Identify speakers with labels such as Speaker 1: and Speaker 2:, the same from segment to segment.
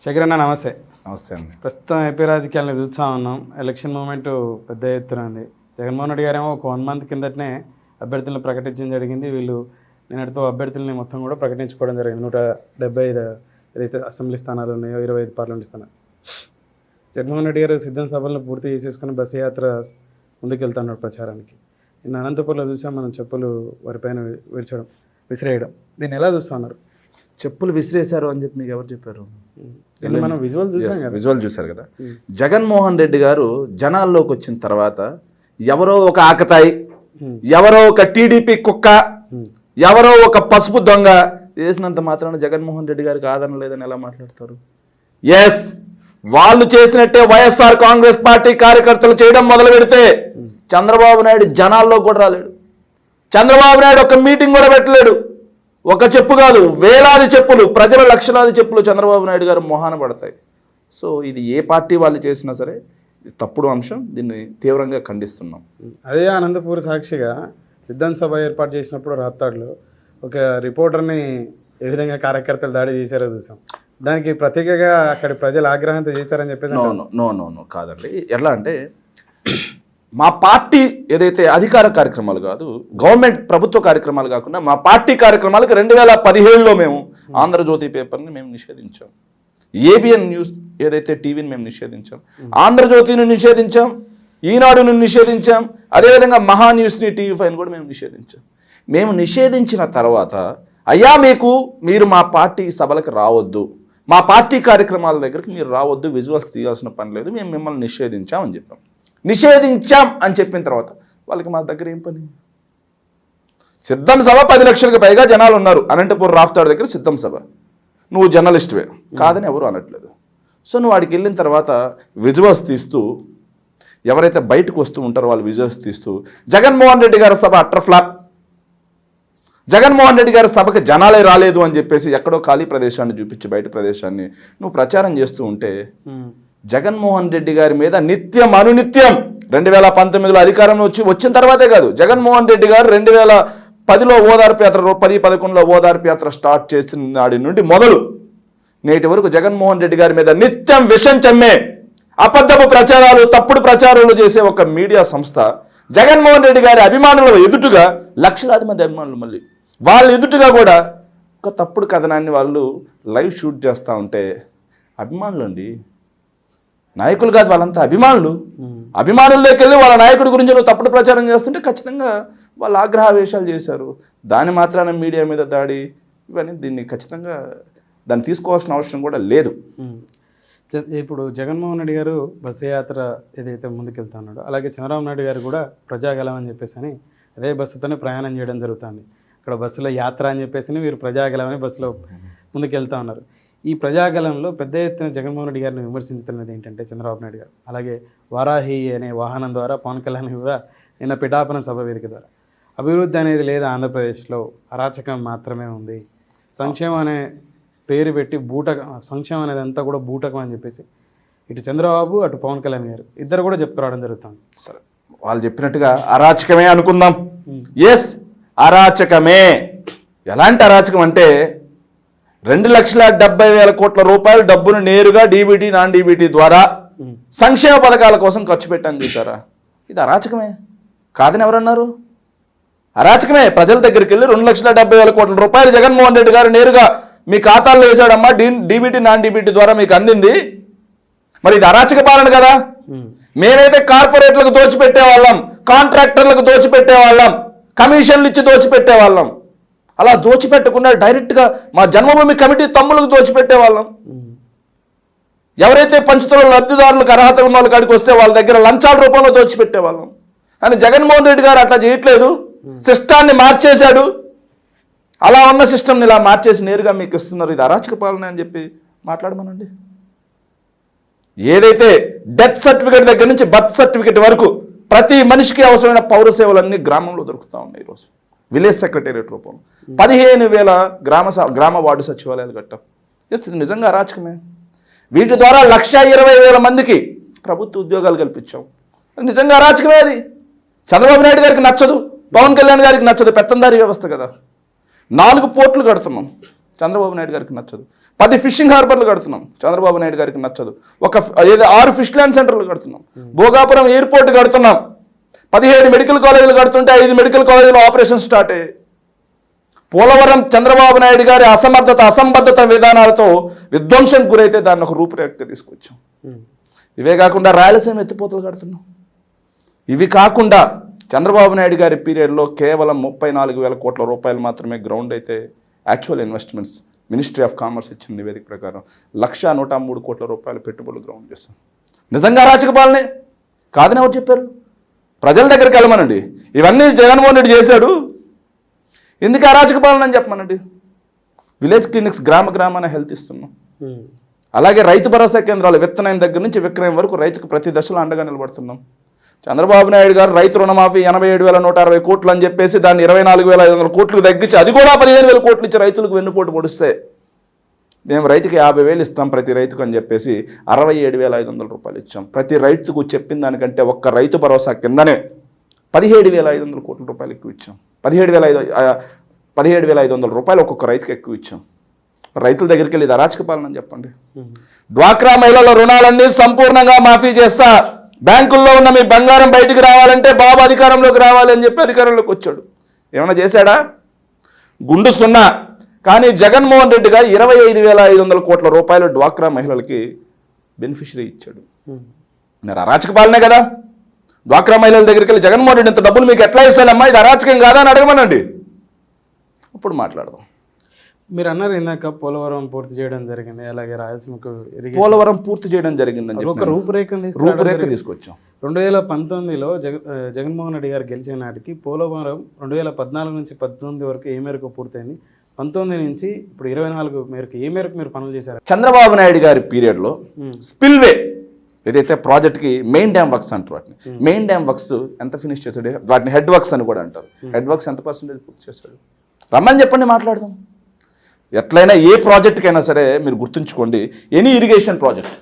Speaker 1: శేఖర్ అన్న నమస్తే.
Speaker 2: నమస్తే అండి.
Speaker 1: ప్రస్తుతం ఏపీ రాజకీయాలను చూస్తూ ఉన్నాం. ఎలక్షన్ మూమెంట్ పెద్ద ఎత్తున ఉంది. జగన్మోహన్ రెడ్డి గారేమో ఒక 1 month కిందటనే అభ్యర్థులను ప్రకటించడం జరిగింది. వీళ్ళు నిన్నటితో అభ్యర్థులని మొత్తం కూడా ప్రకటించుకోవడం జరిగింది. 175 ఏదైతే అసెంబ్లీ స్థానాలు ఉన్నాయో 25 పార్లమెంట్ స్థానాలు. జగన్మోహన్ రెడ్డి గారు సిద్ధం సభలను పూర్తి చేసేసుకుని బస్సు యాత్ర ముందుకెళ్తున్నాడు ప్రచారానికి. నిన్న అనంతపురంలో చూసాం మనం, చెప్పులు వారిపైన విసిరేయడం. దీన్ని ఎలా చూస్తూ ఉన్నారు?
Speaker 2: చెప్పులు విసిరేశారు అని చెప్పి మీకు ఎవరు చెప్పారు?
Speaker 1: మనం విజువల్ చూసాం కదా.
Speaker 2: విజువల్ చూశారు కదా. జగన్మోహన్ రెడ్డి గారు జనాల్లోకి వచ్చిన తర్వాత ఎవరో ఒక ఆకతాయి, ఎవరో ఒక టీడీపీ కుక్క, ఎవరో ఒక పసుపు దొంగ చేసినంత మాత్రాన జగన్మోహన్ రెడ్డి గారికి ఆదరణ లేదని ఎలా మాట్లాడతారు? ఎస్, వాళ్ళు చేసినట్టే వైఎస్ఆర్ కాంగ్రెస్ పార్టీ కార్యకర్తలు చేయడం మొదలు పెడితే చంద్రబాబు నాయుడు జనాల్లో కూడా రాలేడు. చంద్రబాబు నాయుడు ఒక మీటింగ్ కూడా పెట్టలేడు. ఒక చెప్పు కాదు, వేలాది చెప్పులు, ప్రజల లక్షలాది చెప్పులు చంద్రబాబు నాయుడు గారు మొహాన పడతాయి. సో ఇది ఏ పార్టీ వాళ్ళు చేసినా సరే తప్పుడు అంశం. దీన్ని తీవ్రంగా ఖండిస్తున్నాం.
Speaker 1: అదే అనంతపూర్ సాక్షిగా సిద్ధం సభ ఏర్పాటు చేసినప్పుడు రాప్తాడులో ఒక రిపోర్టర్ని ఏ విధంగా కార్యకర్తలు దాడి చేశారో చూసాం. దానికి ప్రత్యేకంగా అక్కడి ప్రజలు ఆగ్రహంతో చేశారని చెప్పేసి.
Speaker 2: నో కాదండి. ఎట్లా అంటే మా పార్టీ ఏదైతే అధికార కార్యక్రమాలు కాదు, గవర్నమెంట్ ప్రభుత్వ కార్యక్రమాలు కాకుండా మా పార్టీ కార్యక్రమాలకు 2017లో మేము ఆంధ్రజ్యోతి పేపర్ని మేము నిషేధించాం. ఏబిఎన్ న్యూస్ ఏదైతే టీవీని మేము నిషేధించాం, ఆంధ్రజ్యోతిని నిషేధించాం, ఈనాడుని నిషేధించాం, అదేవిధంగా మహా న్యూస్ని, TV5 కూడా మేము నిషేధించాం. మేము నిషేధించిన తర్వాత అయ్యా మీరు మా పార్టీ సభలకు రావద్దు, మా పార్టీ కార్యక్రమాల దగ్గరికి మీరు రావద్దు, విజువల్స్ తీయాల్సిన పని లేదు, మేము మిమ్మల్ని నిషేధించాం అని చెప్పాం. నిషేధించాం అని చెప్పిన తర్వాత వాళ్ళకి మా దగ్గర ఏం పని? సిద్ధం సభ 10 లక్షలకు పైగా జనాలు ఉన్నారు అనంతపూర్ రాఫ్తాడు దగ్గర సిద్ధం సభ. నువ్వు జర్నలిస్టువే కాదని ఎవరు అనట్లేదు. సో నువ్వు వాడికి వెళ్ళిన తర్వాత విజువల్స్ తీస్తూ, ఎవరైతే బయటకు వస్తూ ఉంటారో వాళ్ళు విజువల్స్ తీస్తూ జగన్మోహన్ రెడ్డి గారి సభ అట్టర్ ఫ్లాప్, జగన్మోహన్ రెడ్డి గారి సభకి జనాలే రాలేదు అని చెప్పేసి ఎక్కడో ఖాళీ ప్రదేశాన్ని చూపించి బయట ప్రదేశాన్ని నువ్వు ప్రచారం చేస్తూ ఉంటే జగన్మోహన్ రెడ్డి గారి మీద నిత్యం అనునిత్యం 2019లో అధికారంలో వచ్చిన తర్వాతే కాదు, జగన్మోహన్ రెడ్డి గారు 2010లో ఓదార్పు యాత్ర, 10-11లో ఓదార్పు యాత్ర స్టార్ట్ చేసిన నాటి నుండి మొదలు నేటి వరకు జగన్మోహన్ రెడ్డి గారి మీద నిత్యం విషం చెమ్మే అబద్ధపు ప్రచారాలు, తప్పుడు ప్రచారాలు చేసే ఒక మీడియా సంస్థ జగన్మోహన్ రెడ్డి గారి అభిమానుల ఎదుటుగా లక్షలాది మంది అభిమానులు మళ్ళీ వాళ్ళ ఎదుటుగా కూడా ఒక తప్పుడు కథనాన్ని వాళ్ళు లైవ్ షూట్ చేస్తూ ఉంటే అభిమానులు అండి, నాయకులు కాదు, వాళ్ళంతా అభిమానులు. అభిమానుల్లోకి వెళ్ళి వాళ్ళ నాయకుడి గురించి నువ్వు తప్పుడు ప్రచారం చేస్తుంటే ఖచ్చితంగా వాళ్ళు ఆగ్రహావేశాలు చేశారు. దాని మాత్రాన మీడియా మీద దాడి, ఇవన్నీ దీన్ని ఖచ్చితంగా దాన్ని తీసుకోవాల్సిన అవసరం కూడా లేదు.
Speaker 1: ఇప్పుడు జగన్మోహన్ రెడ్డి గారు బస్సు యాత్ర ఏదైతే ముందుకెళ్తా ఉన్నాడో, అలాగే చంద్రబాబు నాయుడు గారు కూడా ప్రజాగలం అని చెప్పేసి అని అదే బస్సుతోనే ప్రయాణం చేయడం జరుగుతుంది. ఇక్కడ బస్సులో యాత్ర అని చెప్పేసి వీరు ప్రజాగలం అని బస్సులో ముందుకెళ్తా ఉన్నారు. ఈ ప్రజాగలంలో పెద్ద ఎత్తున జగన్మోహన్ రెడ్డి గారిని విమర్శించుతున్నది ఏంటంటే చంద్రబాబు నాయుడు గారు, అలాగే వారాహి అనే వాహనం ద్వారా పవన్ కళ్యాణ్ కూడా నిన్న పిఠాపురం సభ వేదిక ద్వారా అభివృద్ధి అనేది లేదు ఆంధ్రప్రదేశ్లో, అరాచకం మాత్రమే ఉంది, సంక్షేమం అనే పేరు పెట్టి సంక్షేమం అనేది అంతా కూడా బూటకం అని చెప్పేసి ఇటు చంద్రబాబు అటు పవన్ కళ్యాణ్ గారు ఇద్దరు కూడా చెప్పుకురావడం జరుగుతుంది.
Speaker 2: సరే, వాళ్ళు చెప్పినట్టుగా అరాచకమే అనుకుందాం. ఎస్, అరాచకమే. ఎలాంటి అరాచకం అంటే 2,70,000 కోట్ల రూపాయల డబ్బును నేరుగా డీబీటీ, నాన్ డీబీటీ ద్వారా సంక్షేమ పథకాల కోసం ఖర్చు పెట్టాను చూసారా? ఇది అరాచకమే కాదని ఎవరన్నారు? అరాచకమే. ప్రజల దగ్గరికి వెళ్ళి 2,70,000 కోట్ల రూపాయలు జగన్మోహన్ రెడ్డి గారు నేరుగా మీ ఖాతాల్లో వేశాడమ్మా, డీబీటీ, నాన్ డీబీటీ ద్వారా మీకు అందింది. మరి ఇది అరాచక పాలన కదా. మేమైతే కార్పొరేట్లకు దోచిపెట్టేవాళ్ళం, కాంట్రాక్టర్లకు దోచిపెట్టేవాళ్ళం, కమిషన్లు ఇచ్చి దోచిపెట్టేవాళ్ళం. అలా దోచిపెట్టకుండా డైరెక్ట్గా మా జన్మభూమి కమిటీ తమ్ములకు దోచిపెట్టేవాళ్ళం. ఎవరైతే పంచుతున్న లబ్ధిదారులకు అర్హత ఉన్న వాళ్ళ కాడికి వస్తే వాళ్ళ దగ్గర లంచాల రూపంలో దోచిపెట్టేవాళ్ళం. కానీ జగన్మోహన్ రెడ్డి గారు అట్లా చేయట్లేదు, సిస్టాన్ని మార్చేశాడు. అలా ఉన్న సిస్టమ్ని ఇలా మార్చేసి నేరుగా మీకు ఇస్తున్నారు. ఇది అరాచక పాలన అని చెప్పి మాట్లాడమనండి. ఏదైతే డెత్ సర్టిఫికేట్ దగ్గర నుంచి బర్త్ సర్టిఫికేట్ వరకు ప్రతి మనిషికి అవసరమైన పౌర సేవలన్నీ గ్రామంలో దొరుకుతూ ఉన్నాయి. ఈరోజు విలేజ్ సెక్రటేరియట్ రూపంలో 15,000 గ్రామ వార్డు సచివాలయాలు కట్టాం. ఇది నిజంగా అరాచకమే. వీటి ద్వారా 1,20,000 మందికి ప్రభుత్వ ఉద్యోగాలు కల్పించాం. అది నిజంగా అరాచకమే. అది చంద్రబాబు నాయుడు గారికి నచ్చదు, పవన్ కళ్యాణ్ గారికి నచ్చదు. పెత్తందారీ వ్యవస్థ కదా. 4 పోర్టులు కడుతున్నాం, చంద్రబాబు నాయుడు గారికి నచ్చదు. 10 ఫిషింగ్ హార్బర్లు కడుతున్నాం, చంద్రబాబు నాయుడు గారికి నచ్చదు. ఏదో 6 ఫిష్ ల్యాండ్ సెంటర్లు కడుతున్నాం, భోగాపురం ఎయిర్పోర్ట్ కడుతున్నాం, 17 మెడికల్ కాలేజీలు కడుతుంటే 5 మెడికల్ కాలేజీలో ఆపరేషన్ స్టార్ట్ అయ్యాయి. పోలవరం చంద్రబాబు నాయుడు గారి అసంబద్ధత విధానాలతో విధ్వంసం గురైతే దాన్ని ఒక రూపురేఖ తీసుకొచ్చాం. ఇవే కాకుండా రాయలసీమ ఎత్తిపోతలు కడుతున్నాం. ఇవి కాకుండా చంద్రబాబు నాయుడు గారి పీరియడ్లో కేవలం 34,000 కోట్ల రూపాయలు మాత్రమే గ్రౌండ్ అయితే actual investments ministry of commerce ఇచ్చిన నివేదిక ప్రకారం 1,103 కోట్ల రూపాయలు పెట్టుబడులు గ్రౌండ్ చేస్తాం. నిజంగా అరాచక పాలనే కాదని ఎవరు చెప్పారు? ప్రజల దగ్గరికి వెళ్ళమనండి. ఇవన్నీ జగన్మోహన్ రెడ్డి చేశాడు, ఎందుకు అరాచక పాలన అని చెప్పమనండి. విలేజ్ క్లినిక్స్ గ్రామాన హెల్త్ ఇస్తున్నాం. అలాగే రైతు భరోసా కేంద్రాలు విత్తనం దగ్గర నుంచి విక్రయం వరకు రైతుకు ప్రతి దశలో అండగా నిలబడుతున్నాం. చంద్రబాబు నాయుడు గారు రైతు రుణమాఫీ 87,160 కోట్లు అని చెప్పేసి దాన్ని 24,500 కోట్లకు తగ్గించి అది కూడా 15,000 కోట్లు ఇచ్చి రైతులకు వెన్నుపోటు పొడిస్తే మేము రైతుకి 50,000 ఇస్తాం ప్రతి రైతుకు అని చెప్పేసి 67,500 రూపాయలు ఇచ్చాం. ప్రతి రైతుకు చెప్పిన దానికంటే ఒక్క రైతు భరోసా కిందనే 17,500 కోట్ల రూపాయలు ఎక్కువ ఇచ్చాం. 17,500 రూపాయలు ఒక్కొక్క రైతుకి ఎక్కువ ఇచ్చాం. రైతుల దగ్గరికి వెళ్ళి ఇది అరాచక పాలన అని చెప్పండి. డ్వాక్రా మహిళల రుణాలన్నీ సంపూర్ణంగా మాఫీ చేస్తా, బ్యాంకుల్లో ఉన్న మీ బంగారం బయటికి రావాలంటే బాబు అధికారంలోకి రావాలి అని చెప్పి అధికారంలోకి వచ్చాడు. ఏమైనా చేశాడా? గుండు సున్నా. కానీ జగన్మోహన్ రెడ్డి గారు 25,500 కోట్ల రూపాయలు డ్వాక్రా మహిళలకి బెనిఫిషరీ ఇచ్చాడు. మరి అరాచక పాలనే కదా. డ్వాక్రా మహిళల దగ్గరికి వెళ్ళి జగన్మోహన్ రెడ్డి ఇంత డబ్బులు మీకు ఎట్లా ఇస్తానమ్మా, ఇది అరాచకం కాదా అని అడగమనండి, అప్పుడు మాట్లాడదాం.
Speaker 1: మీరు అన్నారు ఇందాక పోలవరం పూర్తి చేయడం జరిగింది, అలాగే రాయలసీమకు
Speaker 2: పోలవరం పూర్తి చేయడం జరిగిందని
Speaker 1: ఒక రూపురేఖ
Speaker 2: తీసుకొచ్చాం.
Speaker 1: 2019లో జగన్మోహన్ రెడ్డి గారు గెలిచిన నాటికి పోలవరం 2014 నుంచి 18 వరకు ఏ మేరకు పూర్తయింది, 19 నుంచి ఇప్పుడు 24 మేరకు ఏ మేరకు మీరు పనులు చేశారు?
Speaker 2: చంద్రబాబు నాయుడు గారి పీరియడ్లో స్పిల్వే ఏదైతే ప్రాజెక్ట్కి మెయిన్ డ్యామ్ వర్క్స్ అంటారు, వాటిని మెయిన్ డ్యామ్ వర్క్స్ ఎంత ఫినిష్ చేశాడు, వాటిని హెడ్ వర్క్స్ అని కూడా అంటారు. హెడ్ వర్క్స్ ఎంత పర్సెంటేజ్ పూర్తి చేశాడు రమ్మని చెప్పండి, మాట్లాడదాం. ఎట్లయినా ఏ ప్రాజెక్టుకైనా సరే మీరు గుర్తుంచుకోండి, ఎనీ ఇరిగేషన్ ప్రాజెక్ట్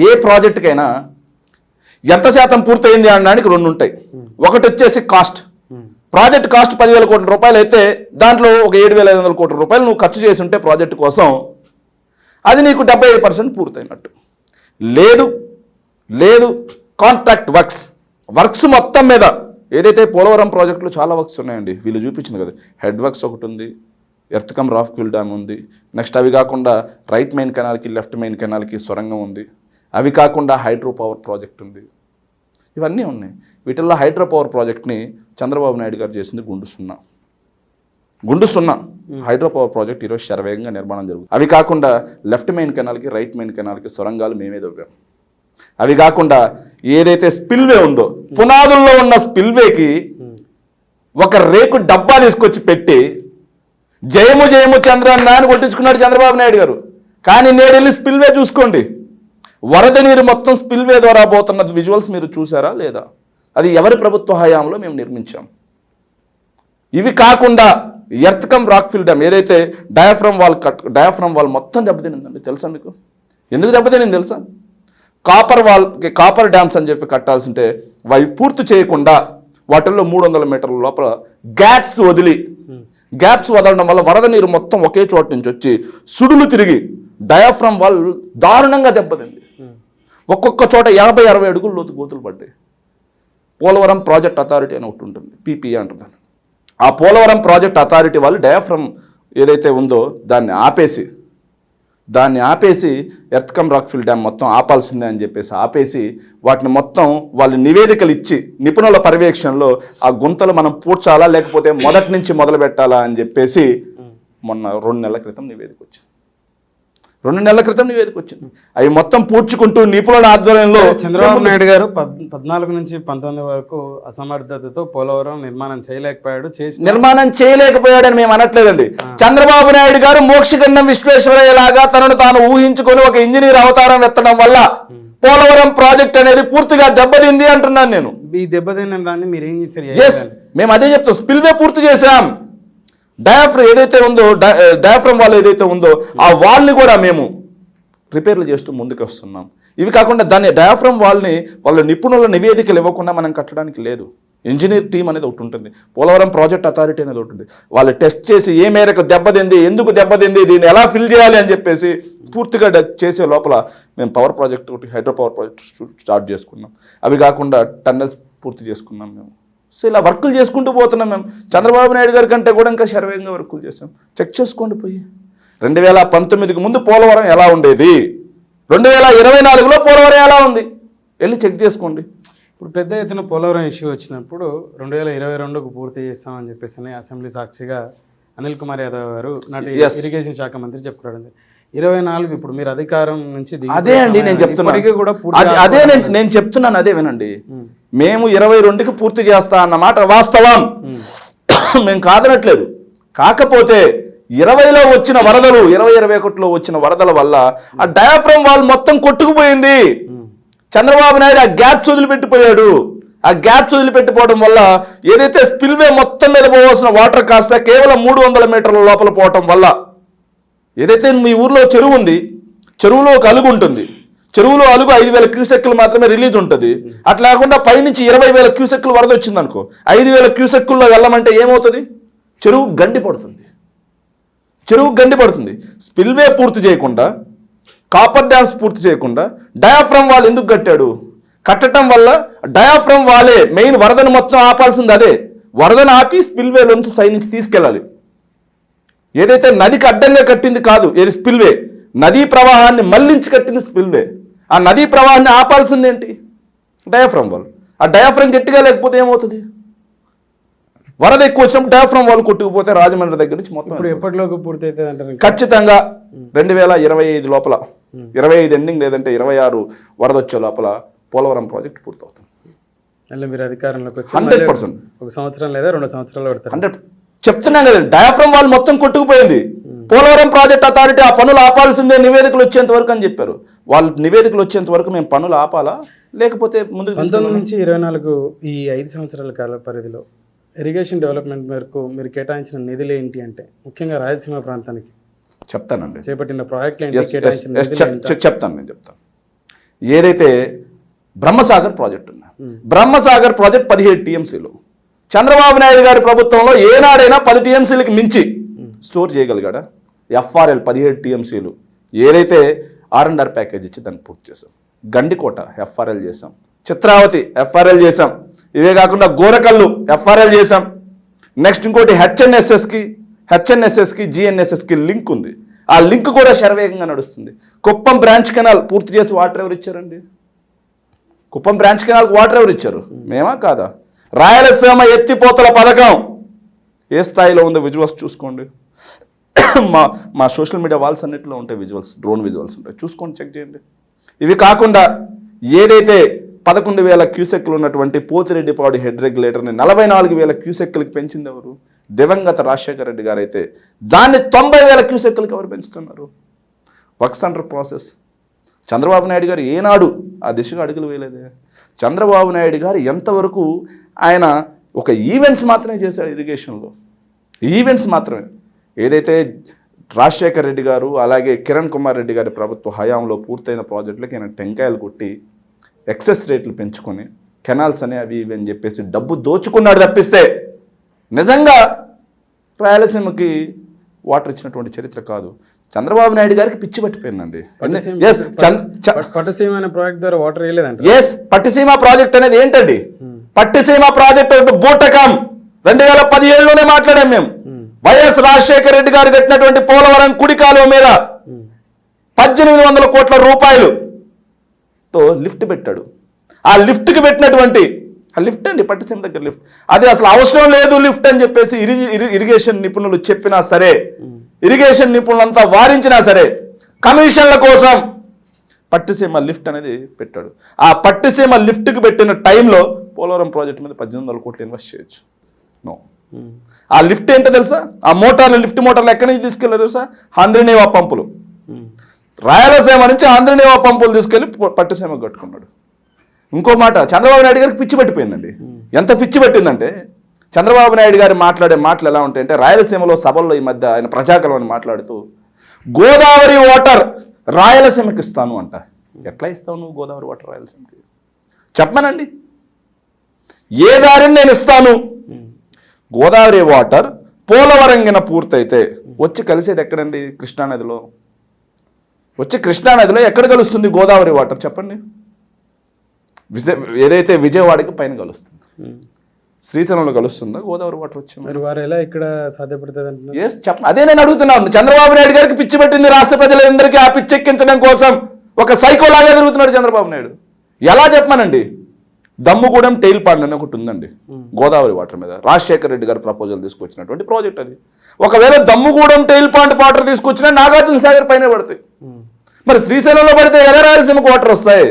Speaker 2: ఏ ప్రాజెక్టుకైనా ఎంత శాతం పూర్తయింది అనడానికి 2 ఉంటాయి. ఒకటి వచ్చేసి కాస్ట్. ప్రాజెక్ట్ కాస్ట్ 10,000 కోట్ల రూపాయలు అయితే దాంట్లో ఒక 7,500 కోట్ల రూపాయలు నువ్వు ఖర్చు చేసి ఉంటే ప్రాజెక్టు కోసం అది నీకు 75% పూర్తయినట్టు. లేదు కాంట్రాక్ట్ వర్క్స్ మొత్తం మీద ఏదైతే పోలవరం ప్రాజెక్టులో చాలా వర్క్స్ ఉన్నాయండి, వీళ్ళు చూపించింది కదా. హెడ్ వర్క్స్ ఒకటి ఉంది, ఎర్త్ కమ్ రాక్విల్ డ్యామ్ ఉంది, నెక్స్ట్ అవి కాకుండా రైట్ మెయిన్ కెనాల్కి లెఫ్ట్ మెయిన్ కెనాల్కి సొరంగం ఉంది, అవి కాకుండా హైడ్రో పవర్ ప్రాజెక్ట్ ఉంది, ఇవన్నీ ఉన్నాయి. వీటిల్లో హైడ్రో పవర్ ప్రాజెక్ట్ని చంద్రబాబు నాయుడు గారు చేసింది గుండు సున్నా. హైడ్రో పవర్ ప్రాజెక్ట్ ఈరోజు శరవేగంగా నిర్మాణం జరుగుతుంది. అవి కాకుండా లెఫ్ట్ మెయిన్ కెనాల్కి రైట్ మెయిన్ కెనాల్కి సొరంగాలు మేమే దవ్వాం. అవి కాకుండా ఏదైతే స్పిల్వే ఉందో పునాదుల్లో ఉన్న స్పిల్వేకి ఒక రేకు డబ్బా తీసుకొచ్చి పెట్టి జయము చంద్రన్న అని కొట్టించుకున్నాడు చంద్రబాబు నాయుడు గారు. కానీ నేడు వెళ్ళి స్పిల్వే చూసుకోండి, వరద నీరు మొత్తం స్పిల్వే ద్వారా పోతున్న విజువల్స్ మీరు చూసారా లేదా? అది ఎవరి ప్రభుత్వ హయాంలో మేము నిర్మించాం. ఇవి కాకుండా ఎర్త్ కమ్ రాక్ఫిల్ డ్యామ్ ఏదైతే డయాఫ్రమ్ వాల్ మొత్తం దెబ్బతినిందండి. తెలుసా మీకు? ఎందుకు దెబ్బతినింది తెలుసా? కాపర్ డ్యామ్స్ అని చెప్పి కట్టాల్సింటే అవి పూర్తి చేయకుండా వాటిల్లో 300 మీటర్ల లోపల గ్యాప్స్ వదలడం వల్ల వరద నీరు మొత్తం ఒకే చోట నుంచి వచ్చి సుడులు తిరిగి డయాఫ్రమ్ వాల్ దారుణంగా దెబ్బతింది. ఒక్కొక్క చోట 50-60 అడుగుల లోతు గోతులు పడ్డాయి. పోలవరం ప్రాజెక్ట్ అథారిటీ అని ఒకటి ఉంటుంది, పీపీఏ అంటుంది. ఆ పోలవరం ప్రాజెక్ట్ అథారిటీ వాళ్ళు డయాఫ్రమ్ ఏదైతే ఉందో దాన్ని ఆపేసి ఎర్త్ కమ్ రాక్ఫిల్ డ్యామ్ మొత్తం ఆపాల్సిందే అని చెప్పేసి ఆపేసి వాటిని మొత్తం వాళ్ళు నివేదికలు ఇచ్చి నిపుణుల పర్యవేక్షణలో ఆ గుంతలు మనం పూడ్చాలా లేకపోతే మొదటి నుంచి మొదలు పెట్టాలా అని చెప్పేసి మొన్న 2 నెలల క్రితం నివేదిక వచ్చింది. అవి మొత్తం పూడ్చుకుంటూ నిపుణుల ఆధ్వర్యంలో
Speaker 1: చంద్రబాబు నాయుడు గారు 14 నుంచి 19 వరకు అసమర్థతతో పోలవరం నిర్మాణం చేయలేకపోయాడని మేము అనట్లేదండి. చంద్రబాబు నాయుడు గారు మోక్షగండం విశ్వేశ్వరయ్య లాగా తనను తాను ఊహించుకొని ఒక ఇంజనీర్ అవతారం ఎత్తడం వల్ల పోలవరం ప్రాజెక్ట్ అనేది పూర్తిగా దెబ్బతింది అంటున్నాను నేను. ఈ దెబ్బతిన్న దాన్ని మీరు ఏం చేశారు?
Speaker 2: మేము అదే చెప్తాం, స్పిల్వే పూర్తి చేశాం. డయాఫ్రమ్ వాల్ ఏదైతే ఉందో ఆ వాల్ని కూడా మేము రిపేర్లు చేస్తూ ముందుకు వస్తున్నాం. ఇవి కాకుండా దాన్ని డయాఫ్రమ్ వాల్ని వాళ్ళ నిపుణుల నివేదికలు ఇవ్వకుండా మనం కట్టడానికి లేదు. ఇంజనీర్ టీం అనేది ఒకటి ఉంటుంది, పోలవరం ప్రాజెక్ట్ అథారిటీ అనేది ఒకటి ఉంటుంది. వాళ్ళు టెస్ట్ చేసి ఏ మేరకు దెబ్బతింది, ఎందుకు దెబ్బతింది, దీన్ని ఎలా ఫిల్ చేయాలి అని చెప్పేసి పూర్తిగా చేసే లోపల మేము పవర్ ప్రాజెక్ట్ ఒకటి హైడ్రో పవర్ ప్రాజెక్ట్ స్టార్ట్ చేసుకున్నాం. అవి కాకుండా టన్నెల్స్ పూర్తి చేసుకున్నాం మేము. సో ఇలా వర్కులు చేసుకుంటూ పోతున్నాం మేము. చంద్రబాబు నాయుడు గారి కంటే కూడా ఇంకా శరవేగంగా వర్కులు చేసాం. చెక్ చేసుకోండి పోయి. 2019కి ముందు పోలవరం ఎలా ఉండేది, 2024లో పోలవరం ఎలా ఉంది, వెళ్ళి చెక్ చేసుకోండి.
Speaker 1: ఇప్పుడు పెద్ద ఎత్తున పోలవరం ఇష్యూ వచ్చినప్పుడు 2022కు పూర్తి చేస్తామని చెప్పేసి అసెంబ్లీ సాక్షిగా అనిల్ కుమార్ యాదవ్ గారు నాటి ఇరిగేషన్ శాఖ మంత్రి చెప్పుకోవడం. 24 ఇప్పుడు మీరు అధికారం నుంచి
Speaker 2: అదే అండి నేను చెప్తున్నాను
Speaker 1: కూడా
Speaker 2: అదే నేను చెప్తున్నాను అదే వినండి. మేము 22కి పూర్తి చేస్తా అన్నమాట వాస్తవం, మేము కాదనట్లేదు. కాకపోతే 20లో వచ్చిన వరదలు 2021లో వచ్చిన వరదల వల్ల ఆ డయాఫ్రమ్ వాల్ మొత్తం కొట్టుకుపోయింది. చంద్రబాబు నాయుడు ఆ గ్యాప్స్ వదిలిపెట్టిపోయాడు. ఆ గ్యాప్స్ వదిలిపెట్టిపోవడం వల్ల ఏదైతే స్పిల్వే మొత్తం మీద పోవాల్సిన వాటర్ కాస్త కేవలం 300 మీటర్ల లోపల పోవటం వల్ల, ఏదైతే మీ ఊర్లో చెరువు ఉంది, చెరువులో ఒక అలుగు ఉంటుంది, చెరువులో అలుగు 5,000 క్యూసెక్కులు మాత్రమే రిలీజ్ ఉంటుంది. అట్లా కాకుండా పైనుంచి 20,000 క్యూసెక్కులు వరద వచ్చింది అనుకో, 5,000 క్యూసెక్కుల్లో వెళ్ళమంటే ఏమవుతుంది? చెరువు గండి పడుతుంది. స్పిల్వే పూర్తి చేయకుండా, కాపర్ డ్యామ్స్ పూర్తి చేయకుండా డయాఫ్రమ్ వాల్ ఎందుకు కట్టాడు? కట్టడం వల్ల డయాఫ్రమ్ వాలే మెయిన్ వరదను మొత్తం ఆపాల్సింది. అదే వరదను ఆపి స్పిల్వేలో నుంచి సైడ్ నుంచి తీసుకెళ్ళాలి. ఏదైతే నదికి అడ్డంగా కట్టింది కాదు ఏది స్పిల్వే, నదీ ప్రవాహాన్ని మళ్లించి కట్టింది స్పిల్వే. ఆ నదీ ప్రవాహాన్ని ఆపాల్సింది ఏంటి? Diaphragm wall. ఆ డయాఫ్రమ్ గట్టిగా లేకపోతే ఏమవుతుంది? వరద ఎక్కువ వచ్చినప్పుడు డయాఫ్రమ్ వాల్ కొట్టుకుపోతే రాజమండ్రి దగ్గర నుంచి మొత్తం
Speaker 1: ఎప్పటిలోకి పూర్తి అవుతుంది అంటారు?
Speaker 2: ఖచ్చితంగా 2025 లోపల, 25 ఎండింగ్ లేదంటే 26 వరద వచ్చే లోపల పోలవరం ప్రాజెక్ట్ పూర్తవుతుంది.
Speaker 1: మీరు అధికారంలోకి వచ్చి
Speaker 2: 100%
Speaker 1: 1 సంవత్సరం లేదా 2 సంవత్సరాలు పడతారు.
Speaker 2: 100 చెప్తున్నాం కదా, డయాఫ్రమ్ వాల్ మొత్తం కొట్టుకుపోయింది. పోలవరం ప్రాజెక్ట్ అథారిటీ ఆ పనులు ఆపాల్సిందే నివేదికలు వచ్చేంత వరకు అని చెప్పారు. వాళ్ళు నివేదికలు వచ్చేంత వరకు మేము పనులు ఆపాలా, లేకపోతే ముందుకు
Speaker 1: 19 నుంచి 24 ఈ 5 సంవత్సరాల కాల పరిధిలో ఇరిగేషన్ డెవలప్మెంట్ మేరకు మీరు కేటాయించిన నిధులు ఏంటి అంటే, ముఖ్యంగా రాయలసీమ ప్రాంతానికి
Speaker 2: చెప్తానండి
Speaker 1: చేపట్టిన ప్రాజెక్టులు ఏంటి, కేటాయించిన
Speaker 2: చెప్తాను. ఏదైతే బ్రహ్మసాగర్ ప్రాజెక్ట్ ఉన్నా, బ్రహ్మసాగర్ ప్రాజెక్ట్ 17 టీఎంసీలు చంద్రబాబు నాయుడు గారి ప్రభుత్వంలో ఏనాడైనా 10 టీఎంసీలకి మించి స్టోర్ చేయగలిగాడా? ఎఫ్ఆర్ఎల్ 17 టీఎంసీలు ఏదైతే R&R ప్యాకేజ్ ఇచ్చి దాన్ని పూర్తి చేసాం. గండికోట ఎఫ్ఆర్ఎల్ చేసాం, చిత్రావతి ఎఫ్ఆర్ఎల్ చేసాం, ఇవే కాకుండా గోరకల్లు ఎఫ్ఆర్ఎల్ చేసాం. నెక్స్ట్ ఇంకోటి హెచ్ఎన్ఎస్ఎస్కి జిఎన్ఎస్ఎస్కి లింక్ ఉంది. ఆ లింక్ కూడా శరవేగంగా నడుస్తుంది. కుప్పం బ్రాంచ్ కెనాల్ పూర్తి చేసి వాటర్ ఎవరు ఇచ్చారండి? కుప్పం బ్రాంచ్ కెనాల్కి వాటర్ ఎవరు ఇచ్చారు? మేమా కాదా? రాయలసీమ ఎత్తిపోతల పథకం ఏ స్థాయిలో ఉందో విజువల్స్ చూసుకోండి. మా సోషల్ మీడియా వాల్స్ అన్నింటిలో ఉంటాయి విజువల్స్, డ్రోన్ విజువల్స్ ఉంటాయి, చూసుకోండి, చెక్ చేయండి. ఇవి కాకుండా ఏదైతే 11,000 క్యూసెక్లు ఉన్నటువంటి పోతిరెడ్డిపాడు హెడ్ రెగ్యులేటర్ని 44,000 క్యూసెక్లకి పెంచింది ఎవరు? దివంగత రాజశేఖర రెడ్డి గారు అయితే దాన్ని 90,000 క్యూసెక్లకి ఎవరు పెంచుతున్నారు? Works under process. Chandrababu Naidu గారు ఏనాడు ఆ దిశగా అడుగులు వేయలేదే. చంద్రబాబు నాయుడు గారు ఎంతవరకు ఆయన ఒక ఈవెంట్స్ మాత్రమే చేశాడు ఇరిగేషన్లో, ఈవెంట్స్ మాత్రమే. ఏదైతే రాజశేఖర రెడ్డి గారు అలాగే కిరణ్ కుమార్ రెడ్డి గారి ప్రభుత్వ హయాంలో పూర్తయిన ప్రాజెక్టులకి ఆయన టెంకాయలు కొట్టి ఎక్సెస్ రేట్లు పెంచుకొని కెనాల్స్ అని అవి ఇవి అని చెప్పేసి డబ్బు దోచుకున్నాడు తప్పిస్తే నిజంగా రాయలసీమకి వాటర్ ఇచ్చినటువంటి చరిత్ర కాదు. చంద్రబాబు నాయుడు గారికి పిచ్చి పట్టిపోయిందండి.
Speaker 1: పట్టుసీమ అనే ప్రాజెక్ట్ ద్వారా వాటర్ వేయలేదంట.
Speaker 2: పట్టిసీమ ప్రాజెక్ట్ అనేది ఏంటండి? పట్టిసీమ ప్రాజెక్ట్ బూటకం 2017లోనే మాట్లాడాం మేము. వైఎస్ రాజశేఖర రెడ్డి గారు కట్టినటువంటి పోలవరం కుడి కాలువ మీద 1800 కోట్ల రూపాయలుతో లిఫ్ట్ పెట్టాడు. ఆ లిఫ్ట్కి పెట్టినటువంటి ఆ లిఫ్ట్ అండి పట్టిసీమ దగ్గర లిఫ్ట్, అది అసలు అవసరం లేదు లిఫ్ట్ అని చెప్పేసి ఇరిగేషన్ నిపుణులు చెప్పినా సరే, ఇరిగేషన్ నిపుణులంతా వారించినా సరే కమిషన్ల కోసం పట్టిసీమ లిఫ్ట్ అనేది పెట్టాడు. ఆ పట్టిసీమ లిఫ్ట్కి పెట్టిన టైంలో పోలవరం ప్రాజెక్ట్ మీద 1800 కోట్లు ఇన్వెస్ట్ చేయొచ్చు. నో. ఆ లిఫ్ట్ ఏంటో తెలుసా? ఆ మోటార్లు, లిఫ్ట్ మోటార్లు ఎక్కడి నుంచి తీసుకెళ్ళారు తెలుసా? ఆంధ్రనేవా పంపులు, రాయలసీమ నుంచి ఆంధ్రనేవా పంపులు తీసుకెళ్ళి పట్టిసీమ కట్టుకున్నాడు. ఇంకో మాట, చంద్రబాబు నాయుడు గారికి పిచ్చి పట్టిపోయిందండి. ఎంత పిచ్చి పట్టిందంటే చంద్రబాబు నాయుడు గారు మాట్లాడే మాటలు ఎలా ఉంటాయంటే, రాయలసీమలో సభల్లో ఈ మధ్య ఆయన ప్రజాకలం అని మాట్లాడుతూ గోదావరి వాటర్ రాయలసీమకి ఇస్తాను అంట. ఎట్లా ఇస్తావు నువ్వు గోదావరి వాటర్ రాయలసీమకి? చెప్పమనండి. ఏ దారిని నేను ఇస్తాను? గోదావరి వాటర్ పోలవరంగిన పూర్తయితే వచ్చి కలిసేది ఎక్కడండి? కృష్ణానదిలో. వచ్చి కృష్ణానదిలో ఎక్కడ కలుస్తుంది గోదావరి వాటర్ చెప్పండి? ఏదైతే విజయవాడకి పైన కలుస్తుంది, శ్రీశైలంలో కలుస్తుందా గోదావరి వాటర్ వచ్చి?
Speaker 1: మరి వారు ఎలా ఇక్కడ సాధ్యపడుతుంది అంటున్నారు?
Speaker 2: అదే నేను అడుగుతున్నాను. చంద్రబాబు నాయుడు గారికి పిచ్చి పెట్టింది రాష్ట్ర ప్రజలందరికీ. ఆ పిచ్చి ఎక్కించడం కోసం ఒక సైకోలాగా తిరుగుతున్నాడు చంద్రబాబు నాయుడు. ఎలా చెప్పమానండి? దమ్ముగూడెం టెయిల్ పాండ్ అని ఒకటి ఉందండి గోదావరి వాటర్ మీద. రాజశేఖర రెడ్డి గారు ప్రపోజల్ తీసుకొచ్చినటువంటి ప్రాజెక్ట్ అది. ఒకవేళ దమ్ముగూడెం టెయిల్ పాండ్ వాటర్ తీసుకొచ్చినా నాగార్జున సాగర్ పైన పడతాయి. మరి శ్రీశైలంలో పడితే ఎలా రాయలసీమకు వాటర్ వస్తాయి?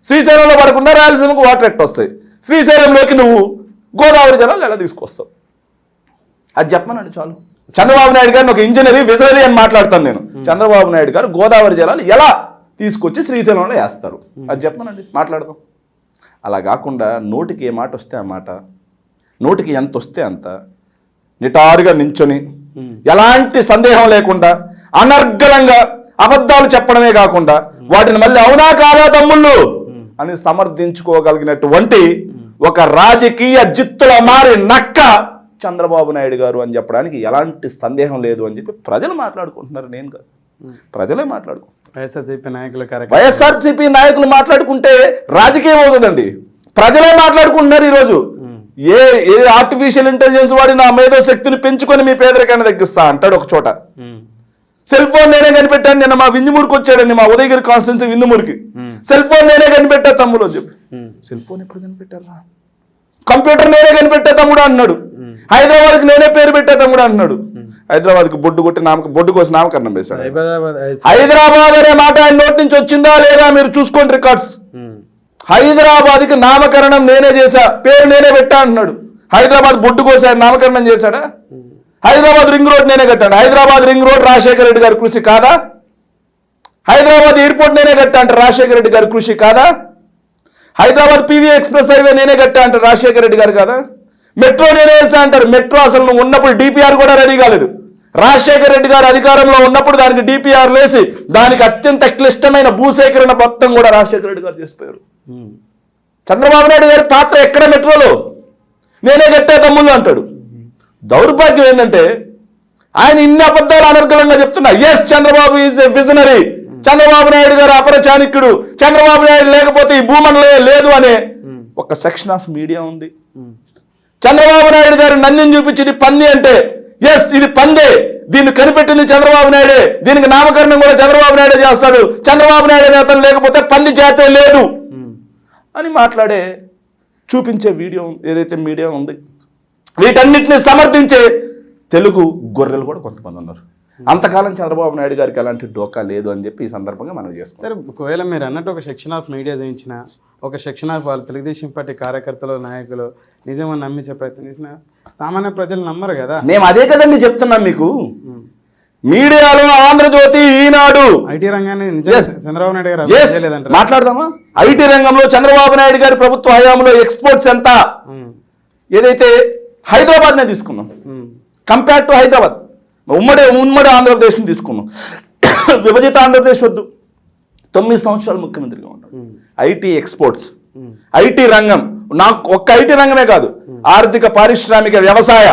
Speaker 2: శ్రీశైలంలో పడకుండా రాయలసీమకు వాటర్ ఎట్ట వస్తాయి? శ్రీశైలంలోకి నువ్వు గోదావరి జలాలు ఎలా తీసుకొస్తావు? అది చెప్పమనండి చాలు. చంద్రబాబు నాయుడు గారిని ఒక ఇంజనీర్ విజనరీ అని మాట్లాడతాను నేను. చంద్రబాబు నాయుడు గారు గోదావరి జలాలు ఎలా తీసుకొచ్చి శ్రీశైలంలో వేస్తారు అది చెప్పమనండి, మాట్లాడదాం. అలా కాకుండా నోటికి ఏ మాట వస్తే ఆ మాట, నోటికి ఎంత వస్తే అంత నిటారుగా నించొని ఎలాంటి సందేహం లేకుండా అనర్గళంగా అబద్ధాలు చెప్పడమే కాకుండా వాటిని మళ్ళీ అవునా కాదా తమ్ముళ్ళు అని సమర్థించుకోగలిగినటువంటి ఒక రాజకీయ జిత్తుల మారి నక్క చంద్రబాబు నాయుడు గారు అని చెప్పడానికి ఎలాంటి సందేహం లేదు అని చెప్పి ప్రజలు మాట్లాడుకుంటున్నారు. నేను కాదు, ప్రజలే మాట్లాడుకుంటున్నారు. వైఎస్ఆర్సీపీ నాయకులు మాట్లాడుకుంటే రాజకీయం అవుతుందండి. ప్రజలే మాట్లాడుకుంటున్నారు ఈరోజు. ఏ ఆర్టిఫిషియల్ ఇంటెలిజెన్స్ వాడి నా మేధో శక్తిని పెంచుకొని మీ పేదరికాన్ని తగ్గిస్తా అంటాడు ఒక చోట. సెల్ ఫోన్ నేనే కనిపెట్టాను. నిన్న మా విందుమూరికి వచ్చాడండి, మా ఉదయగిరి కాన్స్టిట్యున్సీ విందుమూరికి. సెల్ ఫోన్ నేనే కనిపెట్టా తమ్ముడు అని చెప్పి. సెల్ ఫోన్ ఎప్పుడు కనిపెట్టారా? కంప్యూటర్ నేనే కనిపెట్టా తమ్ముడు అన్నాడు. హైదరాబాద్కి నేనే పేరు పెట్టా తమ్ముడు అంటున్నాడు. హైదరాబాద్కి బొడ్డు కొట్టి బొడ్డు కోసి నామకరణం వేశాడు. హైదరాబాద్ అనే మాట ఆయన నోటి నుంచి వచ్చిందా లేదా మీరు చూసుకోండి రికార్డ్స్. హైదరాబాద్కి నామకరణం నేనే చేశా, పేరు నేనే పెట్టా అంటున్నాడు. హైదరాబాద్ బొడ్డు కోసాడు, నామకరణం చేశాడా? హైదరాబాద్ రింగ్ రోడ్ నేనే కట్టాను. హైదరాబాద్ రింగ్ రోడ్ రాజశేఖర రెడ్డి గారి కృషి కాదా? హైదరాబాద్ ఎయిర్పోర్ట్ నేనే కట్టా అంటే రాజశేఖర రెడ్డి గారి కృషి కాదా? హైదరాబాద్ పీవీ ఎక్స్ప్రెస్ హైవే నేనే కట్టా అంటే రాజశేఖర రెడ్డి గారు కాదా? మెట్రో నేనే వేసా అంటారు. మెట్రో అసలు నువ్వు ఉన్నప్పుడు డిపిఆర్ కూడా రెడీ కాలేదు. రాజశేఖర రెడ్డి గారు అధికారంలో ఉన్నప్పుడు దానికి డిపిఆర్ లేసి దానికి అత్యంత క్లిష్టమైన భూసేకరణ మొత్తం కూడా రాజశేఖర రెడ్డి గారు చేసిపోయారు. చంద్రబాబు నాయుడు గారి పాత్ర ఎక్కడ మెట్రోలో? నేనే కట్టే తమ్ముళ్ళు అంటాడు. దౌర్భాగ్యం ఏంటంటే ఆయన ఇన్ని అబద్ధాలు అనర్గళంగా చెప్తున్నా. Yes, Chandrababu is a visionary. Chandrababu Naidu garu అపర చాణక్యుడు. చంద్రబాబు నాయుడు లేకపోతే ఈ భూమండలే లేదు అనే ఒక సెక్షన్ ఆఫ్ మీడియా ఉంది. చంద్రబాబు నాయుడు గారు నందిని చూపించింది పంది అంటే ఎస్ ఇది పందే, దీన్ని కనిపెట్టింది చంద్రబాబు నాయుడే, దీనికి నామకరణం కూడా చంద్రబాబు నాయుడే చేస్తాడు, చంద్రబాబు నాయుడు నేతలు లేకపోతే పంది జాతే లేదు అని మాట్లాడే చూపించే వీడియో ఏదైతే మీడియా ఉంది, వీటన్నిటిని సమర్థించే తెలుగు గొర్రెలు కూడా కొంతమంది ఉన్నారు. అంతకాలం చంద్రబాబు నాయుడు గారికి ఎలాంటి డోకా లేదు అని చెప్పి ఈ సందర్భంగా మనం చేస్తాం.
Speaker 1: సరే, ఒకవేళ మీరు అన్నట్టు ఒక సెక్షన్ ఆఫ్ మీడియా చూపించిన, ఒక సెక్షన్ ఆఫ్ వాళ్ళు తెలుగుదేశం పార్టీ కార్యకర్తలు నాయకులు నిజమని నమ్మించే ప్రయత్నం చేసిన సామాన్య ప్రజలు నమ్మరు కదా.
Speaker 2: మేము అదే కదండి చెప్తున్నాం మీకు. మీడియాలో ఆంధ్రజ్యోతి, ఈనాడు,
Speaker 1: ఐటీ రంగాన్ని చంద్రబాబు నాయుడు గారు
Speaker 2: మాట్లాడదామా? ఐటీ రంగంలో చంద్రబాబు నాయుడు గారి ప్రభుత్వ హయాంలో ఎక్స్పోర్ట్స్ ఎంత, ఏదైతే హైదరాబాద్ నే తీసుకున్నాం కంపేర్ టు హైదరాబాద్, ఉమ్మడి ఆంధ్రప్రదేశ్ని తీసుకున్నాం. విభజిత ఆంధ్రప్రదేశ్ వద్దు. 9 సంవత్సరాలు ముఖ్యమంత్రిగా ఉన్నాడు. ఐటీ ఎక్స్పోర్ట్స్, ఐటీ రంగం, నాకు ఒక్క ఐటీ రంగమే కాదు, ఆర్థిక, పారిశ్రామిక, వ్యవసాయ,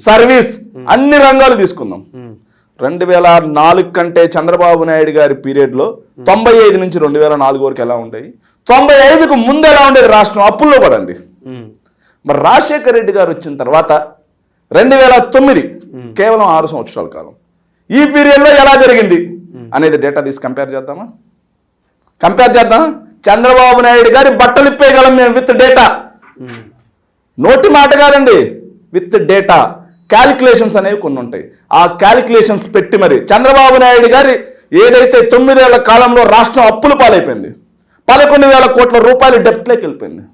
Speaker 2: సర్వీస్ అన్ని రంగాలు తీసుకుందాం. 2004 కంటే చంద్రబాబు నాయుడు గారి పీరియడ్లో 95 నుంచి 2004 వరకు ఎలా ఉండేవి, 95కు ముందు ఎలా ఉండేది రాష్ట్రం, అప్పుల్లో పడండి. మరి రాజశేఖర రెడ్డి గారు వచ్చిన తర్వాత 2009 కేవలం 6 సంవత్సరాల కాలం, ఈ పీరియడ్లో ఎలా జరిగింది అనేది డేటా తీసి కంపేర్ చేద్దాం. చంద్రబాబు నాయుడు గారి బట్టలు ఇప్పేయగలం మేము విత్ డేటా. నోటి మాట కాదండి, విత్ డేటా. క్యాలిక్యులేషన్స్ అనేవి కొన్ని ఉంటాయి. ఆ క్యాలిక్యులేషన్స్ పెట్టి మరి చంద్రబాబు నాయుడు గారి ఏదైతే 9 ఏళ్ల కాలంలో రాష్ట్రం అప్పుల పాలైపోయింది, 11,000 కోట్ల రూపాయలు డెప్ట్లోకి వెళ్ళిపోయింది,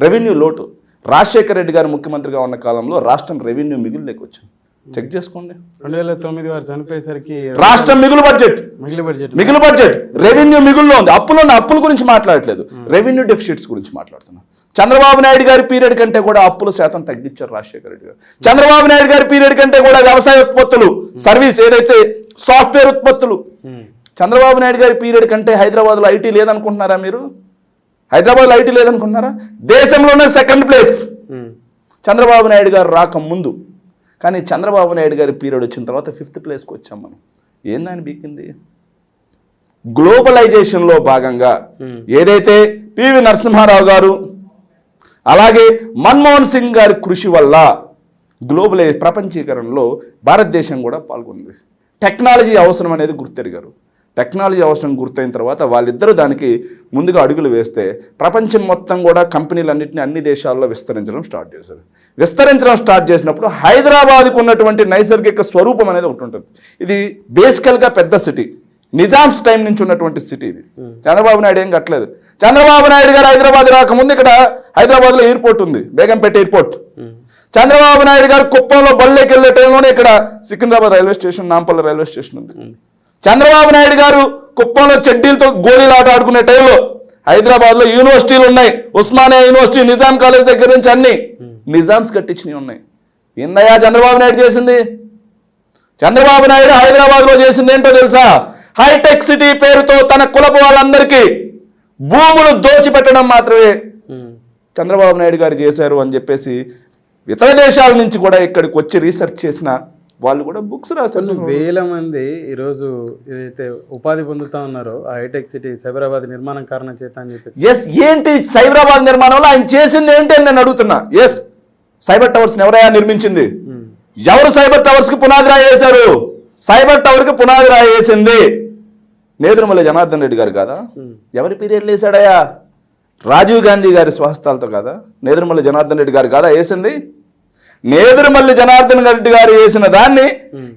Speaker 2: రెవెన్యూ లోటు. రాజశేఖర రెడ్డి గారు ముఖ్యమంత్రిగా ఉన్న కాలంలో రాష్ట్రం రెవెన్యూ మిగులులోకి వచ్చింది. చెక్ చేసుకోండి.
Speaker 1: 2009 వారు చనిపోయేసరికి
Speaker 2: రాష్ట్రం మిగులు బడ్జెట్ రెవెన్యూ మిగుల్లో ఉంది. అప్పుల గురించి మాట్లాడట్లేదు, రెవెన్యూ డెఫిసిట్స్ గురించి మాట్లాడుతున్నాం. చంద్రబాబు నాయుడు గారి పీరియడ్ కంటే కూడా అప్పుల శాతం తగ్గించారు రాజశేఖర రెడ్డి గారు. చంద్రబాబు నాయుడు గారి పీరియడ్ కంటే కూడా వ్యవసాయ ఉత్పత్తులు, సర్వీస్, ఏదైతే సాఫ్ట్వేర్ ఉత్పత్తులు, చంద్రబాబు నాయుడు గారి పీరియడ్ కంటే హైదరాబాద్లో ఐటీ లేదనుకుంటున్నారా మీరు? హైదరాబాద్లో ఐటీ లేదనుకుంటున్నారా? దేశంలోనే 2nd ప్లేస్ చంద్రబాబు నాయుడు గారు రాకముందు. కానీ చంద్రబాబు నాయుడు గారి పీరియడ్ వచ్చిన తర్వాత 5th ప్లేస్కి వచ్చాం మనం. ఏందని బీకింది? గ్లోబలైజేషన్లో భాగంగా ఏదైతే పివి నరసింహారావు గారు అలాగే మన్మోహన్ సింగ్ గారి కృషి వల్ల ప్రపంచీకరణలో భారతదేశం కూడా పాల్గొంది. టెక్నాలజీ అవసరం అనేది గుర్తెరిగారు. టెక్నాలజీ అవసరం గుర్తయిన తర్వాత వాళ్ళిద్దరూ దానికి ముందుగా అడుగులు వేస్తే ప్రపంచం మొత్తం కూడా కంపెనీలన్నింటినీ అన్ని దేశాల్లో విస్తరించడం స్టార్ట్ చేశారు. విస్తరించడం స్టార్ట్ చేసినప్పుడు హైదరాబాద్కు ఉన్నటువంటి నైసర్గిక స్వరూపం అనేది ఒకటి ఉంటుంది. ఇది బేసికల్గా పెద్ద సిటీ, నిజామ్స్ టైం నుంచి ఉన్నటువంటి సిటీ ఇది. చంద్రబాబు నాయుడు ఏం కట్టలేదు. చంద్రబాబు నాయుడు గారు హైదరాబాద్ రాకముందు ఇక్కడ హైదరాబాద్లో ఎయిర్పోర్ట్ ఉంది, బేగంపేట ఎయిర్పోర్ట్. చంద్రబాబు నాయుడు గారు కుప్పంలో బళ్ళకి వెళ్ళే టైంలోనే ఇక్కడ Secunderabad railway station, Nampally railway station ఉంది. చంద్రబాబు నాయుడు గారు కుప్పంలో చెడ్డీలతో గోళీలు ఆట ఆడుకునే టైంలో హైదరాబాద్లో యూనివర్సిటీలు ఉన్నాయి. ఉస్మానియా యూనివర్సిటీ, నిజాం కాలేజ్ దగ్గర నుంచి అన్ని నిజామ్స్ కట్టించినవి ఉన్నాయి. ఏందయ్యా చంద్రబాబు నాయుడు చేసింది? చంద్రబాబు నాయుడు హైదరాబాద్లో చేసింది ఏంటో తెలుసా? హైటెక్ సిటీ పేరుతో తన కులపు వాళ్ళందరికీ భూములు దోచిపెట్టడం మాత్రమే చంద్రబాబు నాయుడు గారు చేశారు అని చెప్పేసి ఇతర దేశాల నుంచి కూడా ఇక్కడికి వచ్చి రీసెర్చ్ చేసిన వాళ్ళు కూడా బుక్స్ రాశారు.
Speaker 1: వేల మంది ఈరోజు ఏదైతే ఉపాధి పొందుతా ఉన్నారో ఆ హైటెక్ సిటీ సైబరాబాద్ నిర్మాణం కారణం చేత అని చెప్పేసి.
Speaker 2: ఎస్, ఏంటి సైబరాబాద్ నిర్మాణంలో ఆయన చేసింది ఏంటి అని నేను అడుగుతున్నా. ఎస్, సైబర్ టవర్స్ ఎవరైనా నిర్మించింది? ఎవరు సైబర్ టవర్స్ కి పునాది రాయి వేశారు? సైబర్ టవర్ కి పునాది రాయి వేసింది నేదురుమల్లి జనార్దన్ రెడ్డి గారు కాదా? ఎవరి పీరియడ్లు వేసాడయా? రాజీవ్ గాంధీ గారి స్వహస్తాలతో కాదా? నేదురుమల్లి జనార్దన్ రెడ్డి గారు కాదా వేసింది? నేదురుమల్లి జనార్దన్ రెడ్డి గారు వేసిన దాన్ని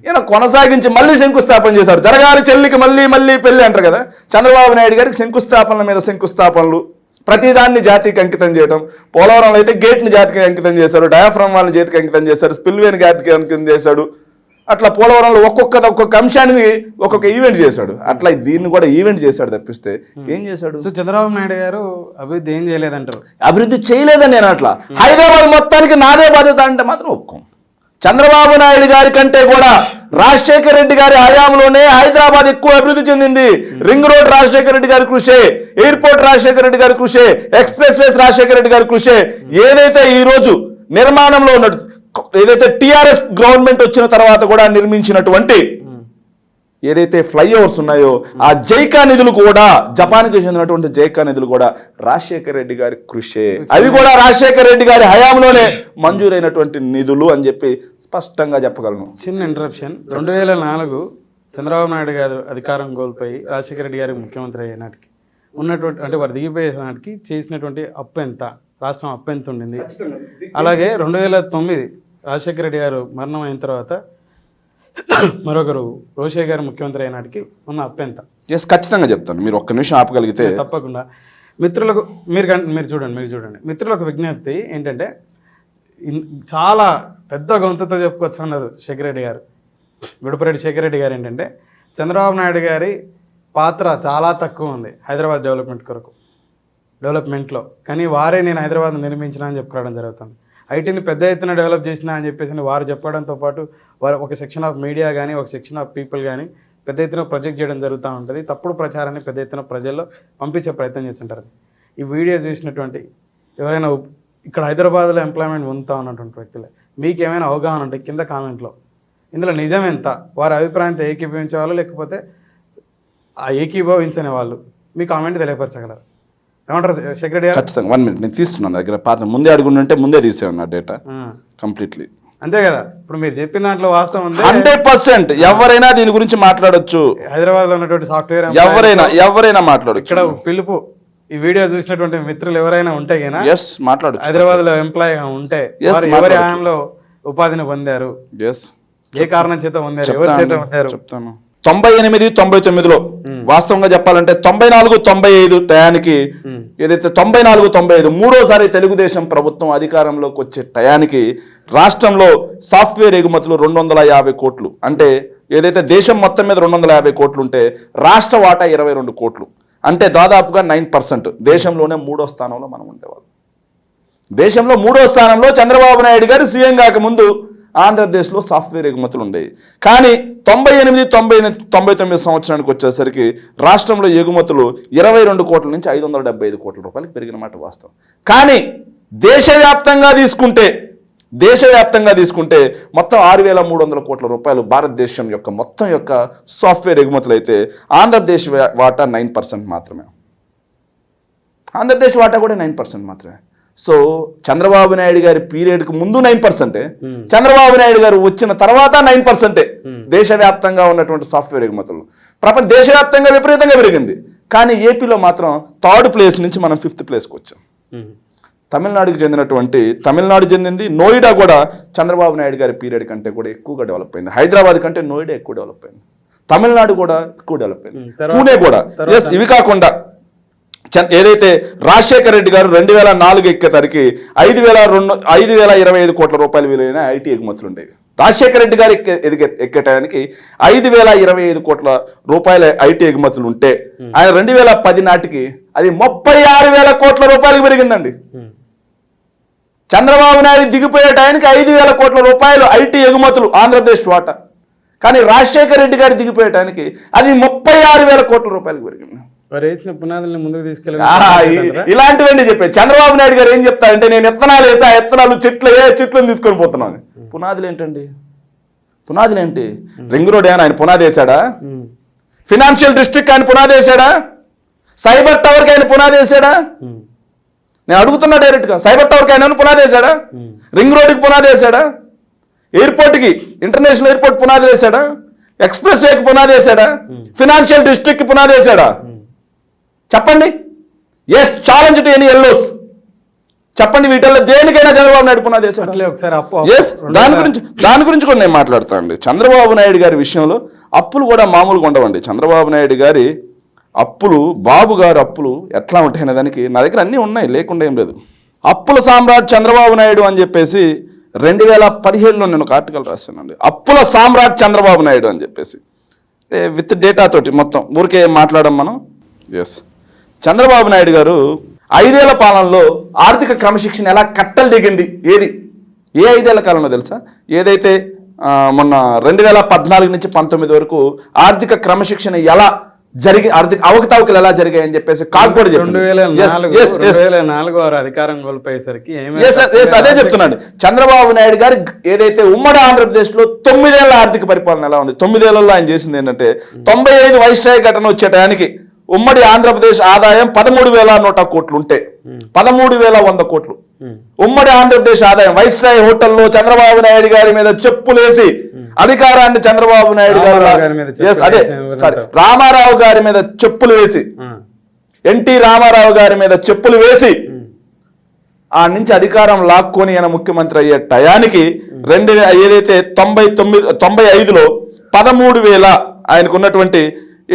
Speaker 2: ఈయన కొనసాగించి మళ్ళీ శంకుస్థాపన చేశారు. జరగాలి చెల్లికి మళ్ళీ మళ్ళీ పెళ్లి అంటారు కదా. చంద్రబాబు నాయుడు గారికి శంకుస్థాపనల మీద శంకుస్థాపనలు, ప్రతిదాన్ని జాతికి అంకితం చేయడం. పోలవరంలో అయితే గేట్ని జాతికి అంకితం చేశారు, డయాఫ్రమ్ వాళ్ళని జాతికి అంకితం చేశారు, స్పిల్వేని జాతికి అంకితం చేశాడు. అట్లా పోలవరంలో ఒక్కొక్క అంశాన్ని ఒక్కొక్క ఈవెంట్ చేశాడు. అట్లా దీన్ని కూడా ఈవెంట్ చేశాడు తప్పిస్తే ఏం చేశాడు?
Speaker 1: సో చంద్రబాబు నాయుడు గారు అభివృద్ధి ఏం చేయలేదంటారు?
Speaker 2: అభివృద్ధి చేయలేదని నేను అట్లా హైదరాబాద్ మొత్తానికి నాదే బాధ్యత అంటే మాత్రం ఒప్పుకోం. చంద్రబాబు నాయుడు గారి కంటే కూడా రాజశేఖర రెడ్డి గారి హయాంలోనే హైదరాబాద్ ఎక్కువ అభివృద్ధి చెందింది. రింగ్ రోడ్ రాజశేఖర రెడ్డి గారి కృషే, ఎయిర్పోర్ట్ రాజశేఖర రెడ్డి గారి కృషే, ఎక్స్ప్రెస్ వేస్ రాజశేఖర రెడ్డి గారి కృషే. ఏదైతే ఈ రోజు నిర్మాణంలో ఉన్నట్టు ఏదైతే టిఆర్ఎస్ గవర్నమెంట్ వచ్చిన తర్వాత కూడా నిర్మించినటువంటి ఏదైతే ఫ్లైఓవర్స్ ఉన్నాయో ఆ జైకా నిధులు కూడా, జపాన్కి చెందినటువంటి జైకా నిధులు కూడా రాజశేఖర రెడ్డి గారి కృషే. అవి కూడా రాజశేఖర రెడ్డి గారి హయాంలోనే మంజూరైనటువంటి నిధులు అని చెప్పి స్పష్టంగా చెప్పగలను.
Speaker 1: చిన్న ఇంటరప్షన్. 2004 చంద్రబాబు నాయుడు గారు అధికారం కోల్పోయి రాజశేఖర రెడ్డి గారికి ముఖ్యమంత్రి అయ్యే నాటికి ఉన్నటువంటి, అంటే వారు దిగిపోయే నాటికి చేసినటువంటి అప్పు ఎంత, రాష్ట్రం అప్పు ఎంత ఉండింది? అలాగే 2009 రాజశేఖర రెడ్డి గారు మరణం అయిన తర్వాత మరొకరు రోషయ్య గారు ముఖ్యమంత్రి అయినాటికి ఉన్న అప్పు ఎంత?
Speaker 2: ఎస్, ఖచ్చితంగా చెప్తాను. మీరు ఒక్క నిమిషం ఆపగలిగితే.
Speaker 1: తప్పకుండా. మిత్రులకు మీరు చూడండి మిత్రులకు విజ్ఞప్తి ఏంటంటే, చాలా పెద్ద గొంతుతో చెప్పుకోవచ్చు అన్నారు శేఖర్ రెడ్డి గారు, గుడిపరెడ్డి శేఖర్ రెడ్డి గారు. ఏంటంటే చంద్రబాబు నాయుడు గారి పాత్ర చాలా తక్కువ ఉంది హైదరాబాద్ డెవలప్మెంట్లో, కానీ వారే నేను హైదరాబాద్ నిర్మించిన అని చెప్పుకోవడం జరుగుతుంది. ఐటీని పెద్ద ఎత్తున డెవలప్ చేసిన అని చెప్పేసి వారు చెప్పడంతో పాటు వారు ఒక సెక్షన్ ఆఫ్ మీడియా కానీ ఒక సెక్షన్ ఆఫ్ పీపుల్ కానీ పెద్ద ఎత్తున ప్రొజెక్ట్ చేయడం జరుగుతూ ఉంటుంది. తప్పుడు ప్రచారాన్ని పెద్ద ఎత్తున ప్రజల్లో పంపించే ప్రయత్నం చేస్తుంటారు. ఈ వీడియో చూసినటువంటి ఎవరైనా ఇక్కడ హైదరాబాద్లో ఎంప్లాయ్మెంట్ పొందుతూ ఉన్నటువంటి వ్యక్తులే మీకు ఏమైనా అవగాహన ఉంటే కింద కామెంట్లో ఇందులో నిజం ఎంత, వారి అభిప్రాయంతో ఏకీభవించే వాళ్ళు లేకపోతే ఆ ఏకీభవించని వాళ్ళు మీ కామెంట్ తెలియపరచగలరు. ఏమంటారు శేఖర్ రెడ్డి గారు?
Speaker 2: ఖచ్చితంగా 1 minute నేను తీస్తున్నాను దగ్గర పాత ముందే అడుగుంటే ముందే తీసేవన్నా డేటా కంప్లీట్లీ.
Speaker 1: అంతే కదా, ఇప్పుడు మీరు చెప్పిన దాంట్లో వాస్తవం ఉంది.
Speaker 2: 100% ఎవరైనా దీని గురించి మాట్లాడొచ్చు.
Speaker 1: హైదరాబాద్ లో ఉన్నటువంటి సాఫ్ట్వేర్
Speaker 2: ఎవరైనా మాట్లాడొచ్చు.
Speaker 1: ఇక్కడ పిలుపు ఈ వీడియో చూసినటువంటి మిత్రులు ఎవరైనా ఉంటే
Speaker 2: మాట్లాడొచ్చు.
Speaker 1: హైదరాబాద్ లో ఎంప్లాయ్ ఉంటే ఎవరి హయాంలో ఉపాధిని పొందారు, ఏ కారణం చేత పొందారు, ఎవరి చేత పొందారు
Speaker 2: చెప్తాను. 98, 99లో వాస్తవంగా చెప్పాలంటే 94, 95 టయానికి ఏదైతే 94, 95 మూడోసారి తెలుగుదేశం ప్రభుత్వం అధికారంలోకి వచ్చే టయానికి రాష్ట్రంలో సాఫ్ట్వేర్ ఎగుమతులు 250 కోట్లు. అంటే ఏదైతే దేశం మొత్తం మీద 250 కోట్లు ఉంటే రాష్ట్ర వాటా 22 కోట్లు. అంటే దాదాపుగా 9%. దేశంలోనే 3వ స్థానంలో మనం ఉండేవాళ్ళం. దేశంలో 3వ స్థానంలో చంద్రబాబు నాయుడు గారు సీఎం కాకముందు ఆంధ్రప్రదేశ్లో సాఫ్ట్వేర్ ఎగుమతులు ఉండేవి. కానీ 98, 99 సంవత్సరానికి వచ్చేసరికి రాష్ట్రంలో ఎగుమతులు 22 కోట్ల నుంచి 575 కోట్ల రూపాయలకు పెరిగిన మాట వాస్తవం. కానీ దేశవ్యాప్తంగా తీసుకుంటే దేశవ్యాప్తంగా తీసుకుంటే మొత్తం 6,300 కోట్ల రూపాయలు భారతదేశం యొక్క మొత్తం యొక్క సాఫ్ట్వేర్ ఎగుమతులు అయితే ఆంధ్రప్రదేశ్ వాటా 9% మాత్రమే. ఆంధ్రప్రదేశ్ వాటా కూడా 9% మాత్రమే. సో చంద్రబాబు నాయుడు గారి పీరియడ్కి ముందు 9%, చంద్రబాబు నాయుడు గారు వచ్చిన తర్వాత 9% దేశవ్యాప్తంగా ఉన్నటువంటి సాఫ్ట్వేర్ ఎగుమతులు. దేశవ్యాప్తంగా విపరీతంగా పెరిగింది. కానీ ఏపీలో మాత్రం 3rd ప్లేస్ నుంచి మనం 5th ప్లేస్కి వచ్చాం. తమిళనాడుకి తమిళనాడు చెందింది నోయిడా కూడా చంద్రబాబు నాయుడు గారి పీరియడ్ కంటే కూడా ఎక్కువగా డెవలప్ అయింది. హైదరాబాద్ కంటే నోయిడా ఎక్కువ డెవలప్ అయింది. తమిళనాడు కూడా ఎక్కువ డెవలప్ అయింది. పూణే కూడా. ఇవి కాకుండా ఏదైతే రాజశేఖర రెడ్డి గారు 2004 ఎక్కేసరికి 5,025 కోట్ల రూపాయలు విలువైన ఐటీ ఎగుమతులు ఉండేవి. రాజశేఖర రెడ్డి గారు ఎక్కేటానికి 5,025 కోట్ల రూపాయల ఐటీ ఎగుమతులు ఉంటే ఆయన 2010 నాటికి అది 36,000 కోట్ల రూపాయలకు పెరిగిందండి. చంద్రబాబు నాయుడు దిగిపోయే టైంకి 5,000 కోట్ల రూపాయలు ఐటీ ఎగుమతులు ఆంధ్రప్రదేశ్ వాటా. కానీ రాజశేఖర రెడ్డి గారు దిగిపోయే టైంకి అది 36,000 కోట్ల రూపాయలకు పెరిగింది.
Speaker 1: వేసిన పునాదుల్ని ముందుకు తీసుకెళ్ళి
Speaker 2: ఇలాంటివన్నీ చెప్పారు. చంద్రబాబు నాయుడు గారు ఏం చెప్తారంటే నేను ఇత్తనాలు వేసా, ఇత్తనాలు చెట్లను తీసుకొని పోతున్నాను. పునాదులు ఏంటండి? పునాదులు ఏంటి? రింగ్ రోడ్ ఆయన పునాది వేశాడా? ఫినాన్షియల్ డిస్ట్రిక్ట్ ఆయన పునాది వేశాడా? సైబర్ టవర్కి ఆయన పునాది వేశాడా? నేను అడుగుతున్నా డైరెక్ట్గా. సైబర్ టవర్కి ఆయన పునాది వేశాడా? రింగ్ రోడ్కి పునాది వేశాడా? ఎయిర్పోర్ట్కి, ఇంటర్నేషనల్ ఎయిర్పోర్ట్ పునాది వేశాడా? ఎక్స్ప్రెస్ వేకి పునాది వేశాడా? ఫినాన్షియల్ డిస్ట్రిక్ట్కి పునాది వేశాడా? చెప్పండి. Yes, challenge to any yellows. చెప్పండి, వీటిల్లో దేనికైనా చంద్రబాబు నాయుడు పునాది వేశాడు? ఎస్, దాని గురించి కూడా నేను మాట్లాడతానండి. చంద్రబాబు నాయుడు గారి విషయంలో అప్పులు కూడా మామూలుగా ఉండవండి. చంద్రబాబు నాయుడు గారి అప్పులు, బాబు గారు అప్పులు ఎట్లా ఉంటాయనే దానికి నా దగ్గర అన్నీ ఉన్నాయి, లేకుండా ఏం లేదు. అప్పుల సామ్రాట్ చంద్రబాబు నాయుడు అని చెప్పేసి 2017లో నేను ఒక ఆర్టికల్ రాశానండి. అప్పుల సామ్రాట్ చంద్రబాబు నాయుడు అని చెప్పేసి విత్ డేటా తోటి మొత్తం ఊరికే మాట్లాడడం మనం. ఎస్, చంద్రబాబు నాయుడు గారు 5 ఏళ్ల పాలనలో ఆర్థిక క్రమశిక్షణ ఎలా కట్టలు దిగింది, ఏ 5 ఏళ్ల కాలంలో తెలుసా? ఏదైతే మొన్న 2014 నుంచి 19 వరకు ఆర్థిక క్రమశిక్షణ ఎలా ఆర్థిక అవకతవకలు ఎలా జరిగాయని చెప్పేసి కాకపోతే
Speaker 1: 2004 అధికారం కోల్పోయేసరికి
Speaker 2: అదే చెప్తున్నాడు. చంద్రబాబు నాయుడు గారు ఏదైతే ఉమ్మడి ఆంధ్రప్రదేశ్ లో 9 ఏళ్ల ఆర్థిక పరిపాలన ఎలా ఉంది, 9 ఏళ్లలో ఆయన చేసింది ఏంటంటే 95 వైస్రాయ్ ఘటన వచ్చేటానికి ఉమ్మడి ఆంధ్రప్రదేశ్ ఆదాయం 13,100 కోట్లు ఉంటే 13,100 కోట్లు ఉమ్మడి ఆంధ్రప్రదేశ్ ఆదాయం. వైస్రాయ్ హోటల్లో చంద్రబాబు నాయుడు గారి మీద చెప్పులేసి అధికారాన్ని చంద్రబాబు నాయుడు గారు రామారావు గారి మీద చెప్పులు వేసి, ఎన్టీ రామారావు గారి మీద చెప్పులు వేసి ఆ నుంచి అధికారం లాక్కొని ఆయన ముఖ్యమంత్రి అయ్యే టయానికి ఏదైతే 95లో 13,000 ఆయనకు ఉన్నటువంటి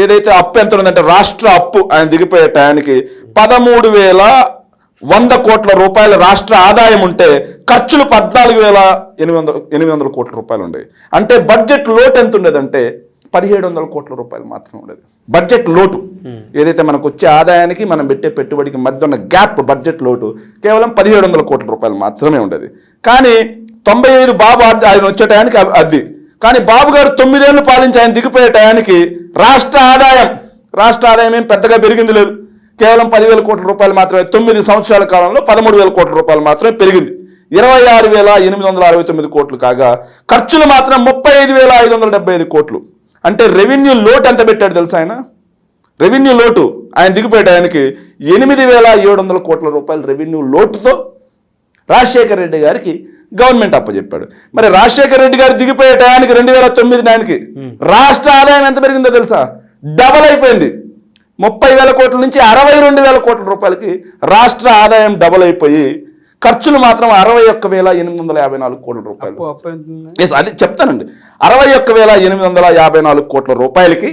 Speaker 2: ఏదైతే అప్పు ఎంత ఉందంటే రాష్ట్ర అప్పు ఆయన దిగిపోయే టయానికి 13,100 కోట్ల రూపాయల రాష్ట్ర ఆదాయం ఉంటే ఖర్చులు 14,800 కోట్ల రూపాయలు ఉండేవి. అంటే బడ్జెట్ లోటు ఎంత ఉండేదంటే 1,700 కోట్ల రూపాయలు మాత్రమే ఉండేది. బడ్జెట్ లోటు ఏదైతే మనకు వచ్చే ఆదాయానికి మనం పెట్టే పెట్టుబడికి మధ్య ఉన్న గ్యాప్, బడ్జెట్ లోటు కేవలం 1,700 కోట్ల రూపాయలు మాత్రమే ఉండేది. కానీ 95 బాబు ఆయన వచ్చే టయానికి అది. కానీ బాబు గారు 9 ఏళ్ళు పాలించి ఆయన దిగిపోయే టయానికి రాష్ట్ర ఆదాయం ఏం పెద్దగా పెరిగింది లేదు. కేవలం 10,000 కోట్ల రూపాయలు మాత్రమే. 9 సంవత్సరాల కాలంలో 13,000 కోట్ల రూపాయలు మాత్రమే పెరిగింది. 26,869 కోట్లు కాగా ఖర్చులు మాత్రం 35,575 కోట్లు. అంటే రెవెన్యూ లోటు ఎంత పెట్టాడు తెలుసా ఆయన? రెవెన్యూ లోటు ఆయన దిగిపోయే టయానికి 8,700 కోట్ల రూపాయల రెవెన్యూ లోటుతో రాజశేఖర రెడ్డి గారికి గవర్నమెంట్ అప్పచెప్పాడు. మరి రాజశేఖర రెడ్డి గారు దిగిపోయే టయానికి 2009 నాటికి రాష్ట్ర ఆదాయం ఎంత పెరిగిందో తెలుసా? డబల్ అయిపోయింది. 30,000 కోట్ల నుంచి 62,000 కోట్ల రూపాయలకి రాష్ట్ర ఆదాయం డబల్ అయిపోయి ఖర్చులు మాత్రం 61,854 కోట్ల రూపాయలు. అది చెప్తానండి. 61,854 కోట్ల రూపాయలకి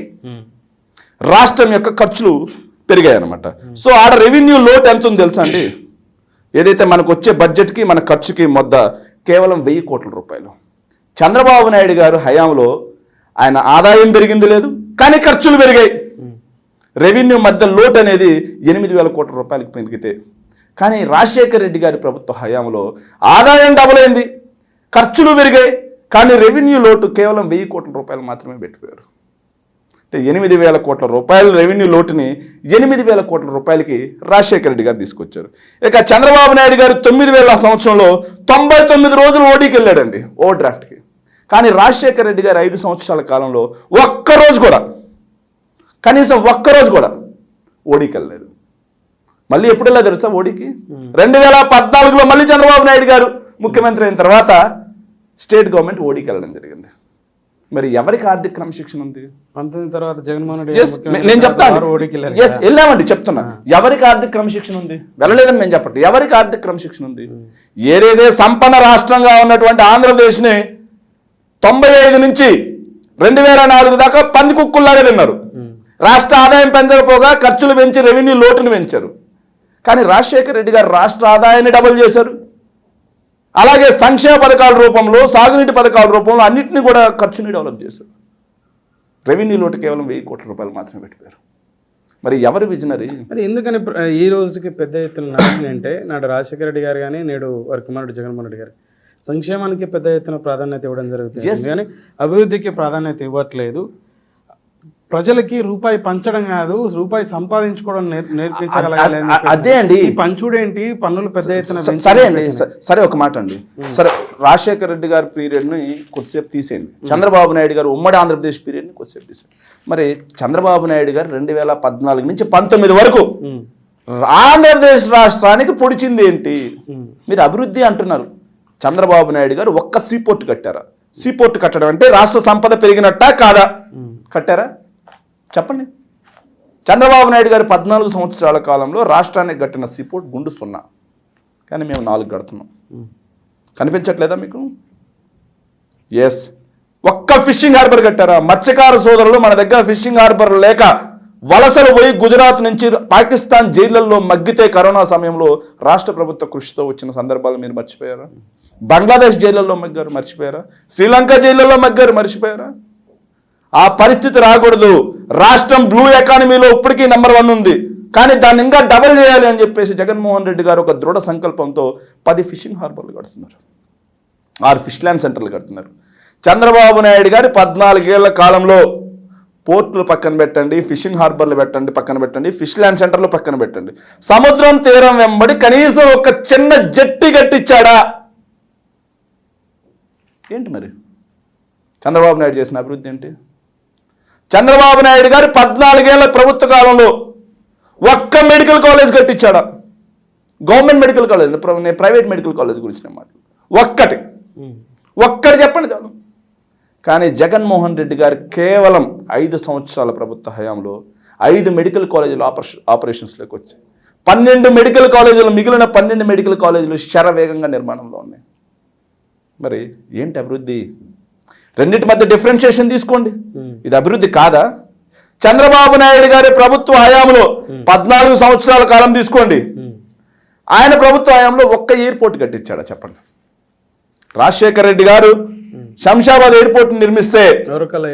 Speaker 2: రాష్ట్రం యొక్క ఖర్చులు పెరిగాయి అనమాట. సో ఆడ రెవెన్యూ లోటు ఎంత ఉంది తెలుసా అండి? ఏదైతే మనకు వచ్చే బడ్జెట్కి మన ఖర్చుకి మొత్తం కేవలం 1,000 కోట్ల రూపాయలు. చంద్రబాబు నాయుడు గారు హయాంలో ఆయన ఆదాయం పెరిగింది లేదు, కానీ ఖర్చులు పెరిగాయి. రెవెన్యూ మధ్య లోటు అనేది 8,000 కోట్ల రూపాయలకి పెరిగితే, కానీ రాజశేఖర రెడ్డి గారి ప్రభుత్వ హయాంలో ఆదాయం డబుల్ అయింది, ఖర్చులు పెరిగాయి, కానీ రెవెన్యూ లోటు కేవలం 1,000 కోట్ల రూపాయలు మాత్రమే పెట్టిపోయారు. అంటే 8,000 కోట్ల రూపాయల రెవెన్యూ లోటుని 8,000 కోట్ల రూపాయలకి రాజశేఖర రెడ్డి గారు తీసుకొచ్చారు. ఇక చంద్రబాబు నాయుడు గారు 9,000 సంవత్సరంలో 99 రోజులు ఓడీకి వెళ్ళాడండి, ఓవర్ డ్రాఫ్ట్కి. కానీ రాజశేఖర రెడ్డి గారు 5 సంవత్సరాల కాలంలో ఒక్కరోజు కూడా, కనీసం ఒక్కరోజు కూడా ఓడీకి వెళ్ళలేదు. మళ్ళీ ఎప్పుడు వెళ్ళా తెలుసా ఓడీకి? 2014లో మళ్ళీ చంద్రబాబు నాయుడు గారు ముఖ్యమంత్రి అయిన తర్వాత స్టేట్ గవర్నమెంట్ ఓడీకి వెళ్ళడం జరిగింది. మరి ఎవరికి ఆర్థిక క్రమశిక్షణ ఉంది?
Speaker 1: తర్వాత జగన్మోహన్ రెడ్డి
Speaker 2: నేను చెప్తాను, వెళ్ళామండి, చెప్తున్నా. ఎవరికి ఆర్థిక క్రమశిక్షణ ఉంది? వెళ్ళలేదని నేను చెప్పండి. ఎవరికి ఆర్థిక క్రమశిక్షణ ఉంది? ఏదైతే సంపన్న రాష్ట్రంగా ఉన్నటువంటి ఆంధ్రప్రదేశ్ని 95 నుంచి 2004 దాకా పంది కుక్కుల్లాగా తిన్నారు. రాష్ట్ర ఆదాయం పెంచకపోగా ఖర్చులు పెంచి రెవెన్యూ లోటును పెంచారు. కానీ రాజశేఖర రెడ్డి గారు రాష్ట్ర ఆదాయాన్ని డబుల్ చేశారు. అలాగే సంక్షేమ పథకాల రూపంలో, సాగునీటి పథకాల రూపంలో అన్నింటినీ కూడా ఖర్చుని డెవలప్ చేశారు. రెవెన్యూ లోటు కేవలం 1,000 కోట్ల రూపాయలు మాత్రమే పెట్టారు. మరి ఎవరు విజనరీ?
Speaker 1: మరి ఎందుకని ఈ రోజుకి పెద్ద ఎత్తున నాయకులు అంటే నాడు రాజశేఖర రెడ్డి గారు కానీ నేడు వారి కుమారుడు జగన్మోహన్ రెడ్డి గారు సంక్షేమానికి పెద్ద ఎత్తున ప్రాధాన్యత ఇవ్వడం జరుగుతుంది కానీ అభివృద్ధికి ప్రాధాన్యత ఇవ్వట్లేదు. ప్రజలకి రూపాయి పంచడం కాదు, రూపాయి సంపాదించుకోవడం నేర్పించగలగాలి.
Speaker 2: అదే అండి
Speaker 1: పంచుడేంటి, పన్నులు పెద్ద ఎత్తున.
Speaker 2: సరే అండి, సరే ఒక మాట అండి. సరే, రాజశేఖర రెడ్డి గారి పీరియడ్ని కొద్దిసేపు తీసేయండి, చంద్రబాబు నాయుడు గారు ఉమ్మడి ఆంధ్రప్రదేశ్ పీరియడ్ని కొద్దిసేపు తీసేయండి. మరి చంద్రబాబు నాయుడు గారు 2014 నుంచి 19 వరకు ఆంధ్రప్రదేశ్ రాష్ట్రానికి పొడిచింది ఏంటి? మీరు అభివృద్ధి అంటున్నారు. చంద్రబాబు నాయుడు గారు ఒక్క సీపోర్ట్ కట్టారా? సీపోర్ట్ కట్టడం అంటే రాష్ట్ర సంపద పెరిగినట్టా కాదా? కట్టారా? చెప్పండి. చంద్రబాబు నాయుడు గారు 14 సంవత్సరాల కాలంలో రాష్ట్రానికి కట్టిన సీపోర్ట్ గుండు 0. కానీ మేము 4 కడుతున్నాం. కనిపించట్లేదా మీకు? ఎస్. ఒక్క ఫిషింగ్ హార్బర్ కట్టారా? మత్స్యకార సోదరులు మన దగ్గర ఫిషింగ్ హార్బర్ లేక వలసలు పోయి గుజరాత్ నుంచి పాకిస్తాన్ జైళ్లలో మగ్గితే కరోనా సమయంలో రాష్ట్ర ప్రభుత్వ కృషితో వచ్చిన సందర్భాలు మీరు మర్చిపోయారా? బంగ్లాదేశ్ జైళ్లలో మగ్గారు, మర్చిపోయారా? శ్రీలంక జైళ్లలో మగ్గారు, మర్చిపోయారా? ఆ పరిస్థితి రాకూడదు. రాష్ట్రం బ్లూ ఎకానమీలో ఇప్పటికీ నెంబర్ 1 ఉంది. కానీ దాన్ని ఇంకా డబల్ చేయాలి అని చెప్పేసి జగన్మోహన్ రెడ్డి గారు ఒక దృఢ సంకల్పంతో 10 ఫిషింగ్ హార్బర్లు కడుతున్నారు, 6 ఫిష్ ల్యాండ్ సెంటర్లు కడుతున్నారు. చంద్రబాబు నాయుడు గారి 14 ఏళ్ల కాలంలో పోర్టులు పక్కన పెట్టండి, ఫిషింగ్ హార్బర్లు పెట్టండి, పక్కన పెట్టండి, ఫిష్ ల్యాండ్ సెంటర్లు పక్కన పెట్టండి, సముద్రం తీరం వెంబడి కనీసం ఒక చిన్న జట్టి కట్టించాడా? ఏంటి మరి చంద్రబాబు నాయుడు చేసిన అభివృద్ధి ఏంటి? చంద్రబాబు నాయుడు గారు 14 ఏళ్ల ప్రభుత్వ కాలంలో ఒక్క మెడికల్ కాలేజ్ కట్టించాడా? గవర్నమెంట్ మెడికల్ కాలేజ్, నేను ప్రైవేట్ మెడికల్ కాలేజ్ గురించి నేను మాట్లాడు. ఒక్కటి చెప్పండి చాలు. కానీ జగన్మోహన్ రెడ్డి గారు కేవలం 5 సంవత్సరాల ప్రభుత్వ హయాంలో 5 మెడికల్ కాలేజీలు ఆపరేషన్స్లోకి వచ్చాయి. 12 మెడికల్ కాలేజీలు, మిగిలిన 12 మెడికల్ కాలేజీలు శరవేగంగా నిర్మాణంలో ఉన్నాయి. మరి ఏంటి అభివృద్ధి? రెండింటి మధ్య డిఫరెన్షియేషన్ తీసుకోండి. ఇది అభివృద్ధి కాదా? చంద్రబాబు నాయుడు గారి ప్రభుత్వ హయాంలో 14 సంవత్సరాల కాలం తీసుకోండి. ఆయన ప్రభుత్వ హయాంలో ఒక్క ఎయిర్పోర్ట్ కట్టించాడా చెప్పండి? రాజశేఖర రెడ్డి గారు శంషాబాద్ ఎయిర్పోర్ట్ నిర్మిస్తే ఓర్వకల్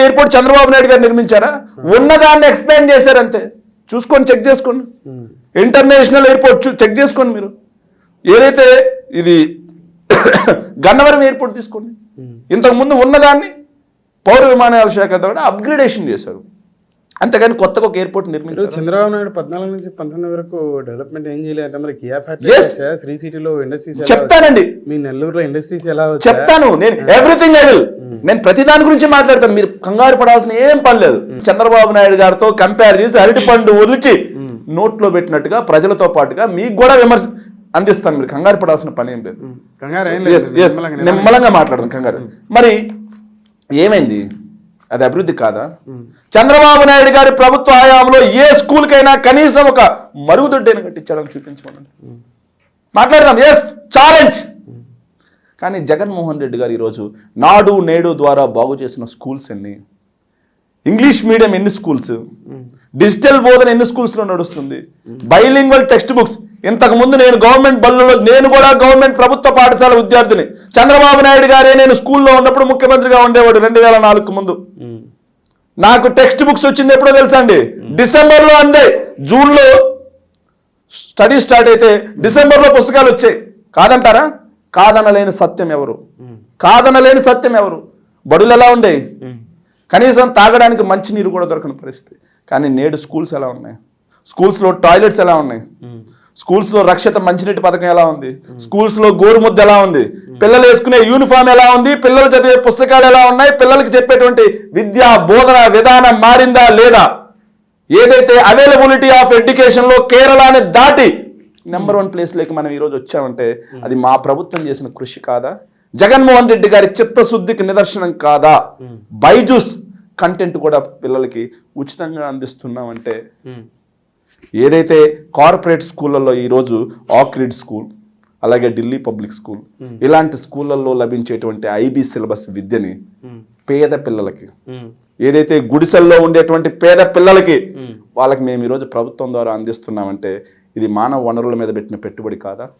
Speaker 2: ఎయిర్పోర్ట్ చంద్రబాబు నాయుడు గారు నిర్మించారా? ఉన్నదాన్ని ఎక్స్ప్లెయిన్ చేశారంతే. చూసుకోండి, చెక్ చేసుకోండి. ఇంటర్నేషనల్ ఎయిర్పోర్ట్ చెక్ చేసుకోండి. మీరు ఏదైతే ఇది గన్నవరం ఎయిర్పోర్ట్ తీసుకోండి, ఇంతకుముందు ఉన్నదాన్ని పౌర విమానయాన శాఖ ద్వారా అప్గ్రేడేషన్ చేశారు. అంతేగాని కొత్తగా ఒక ఎయిర్పోర్ట్ నిర్మించారు.
Speaker 1: చంద్రబాబు నాయుడు 14 నుంచి 19 వరకు డెవలప్మెంట్ ఏం చేయలేదు. మరి కియా ఫ్యాక్టరీ, శ్రీ సిటీలో ఇండస్ట్రీస్
Speaker 2: చెప్తానండి.
Speaker 1: మీ నెల్లూరులో ఇండస్ట్రీస్ ఎలా
Speaker 2: చెప్తాను. నేను ఎవ్రీథింగ్ ఐ విల్. నేను ప్రతి దాని గురించి మాట్లాడతాను. మీరు కంగారు పడాల్సిన ఏం పని లేదు. చంద్రబాబు నాయుడు గారితో కంపేర్ చేసి అరటిపండు ఒలిచి నోట్లో పెట్టినట్టుగా ప్రజలతో పాటుగా మీకు కూడా విమర్శ అందిస్తాను. మీరు కంగారు పడాల్సిన పని ఏం లేదు. నిమ్మలంగా మాట్లాడదాం. కంగారు మరి ఏమైంది? అది అభివృద్ధి కాదా? చంద్రబాబు నాయుడు గారి ప్రభుత్వ హయాంలో ఏ స్కూల్కైనా కనీసం ఒక మరుగుదొడ్డైనా కట్టించాడని చూపించమనండి, మాట్లాడదాం. Yes, challenge. కానీ జగన్మోహన్ రెడ్డి గారు ఈరోజు నాడు నేడు ద్వారా బాగు చేసిన స్కూల్స్ ఎన్ని? ఇంగ్లీష్ మీడియం ఎన్ని స్కూల్స్? డిజిటల్ బోధన ఎన్ని స్కూల్స్లో నడుస్తుంది? Bilingual text books. ఇంతకుముందు నేను గవర్నమెంట్ బళ్ళలో, నేను కూడా గవర్నమెంట్ ప్రభుత్వ పాఠశాల విద్యార్థిని. చంద్రబాబు నాయుడు గారే నేను స్కూల్లో ఉన్నప్పుడు ముఖ్యమంత్రిగా ఉండేవాడు 2004 ముందు. నాకు టెక్స్ట్ బుక్స్ వచ్చింది ఎప్పుడో తెలుసా అండి? డిసెంబర్లో అందే. జూన్లో స్టడీ స్టార్ట్ అయితే డిసెంబర్లో పుస్తకాలు వచ్చాయి. కాదంటారా? కాదనలేని సత్యం ఎవరు? కాదనలేని సత్యం ఎవరు? బడులు ఎలా ఉండేవి? కనీసం తాగడానికి మంచి నీరు కూడా దొరకని పరిస్థితి. కానీ నేడు స్కూల్స్ ఎలా ఉన్నాయి? స్కూల్స్లో టాయిలెట్స్ ఎలా ఉన్నాయి? స్కూల్స్లో రక్షిత మంచినీటి పథకం ఎలా ఉంది? స్కూల్స్లో గోరుముద్ద ఎలా ఉంది? పిల్లలు వేసుకునే యూనిఫామ్ ఎలా ఉంది? పిల్లలు చదివే పుస్తకాలు ఎలా ఉన్నాయి? పిల్లలకి చెప్పేటువంటి విద్యా బోధన విధానం మారిందా లేదా? ఏదైతే అవైలబిలిటీ ఆఫ్ ఎడ్యుకేషన్లో కేరళని దాటి నెంబర్ 1 ప్లేస్లోకి మనం ఈరోజు వచ్చామంటే అది మా ప్రభుత్వం చేసిన కృషి కాదా? జగన్మోహన్ రెడ్డి గారి చిత్తశుద్ధికి నిదర్శనం కాదా? బైజూస్ కంటెంట్ కూడా పిల్లలకి ఉచితంగా అందిస్తున్నామంటే, ఏదైతే కార్పొరేట్ స్కూళ్ళల్లో ఈరోజు ఆక్రిడ్ స్కూల్, అలాగే ఢిల్లీ పబ్లిక్ స్కూల్, ఇలాంటి స్కూళ్ళల్లో లభించేటువంటి ఐబీ సిలబస్ విద్యని పేద పిల్లలకి, ఏదైతే గుడిసెల్లో ఉండేటువంటి పేద పిల్లలకి వాళ్ళకి మేము ఈరోజు ప్రభుత్వం ద్వారా అందిస్తున్నామంటే ఇది మానవ వనరుల మీద పెట్టిన పెట్టుబడి కాదా?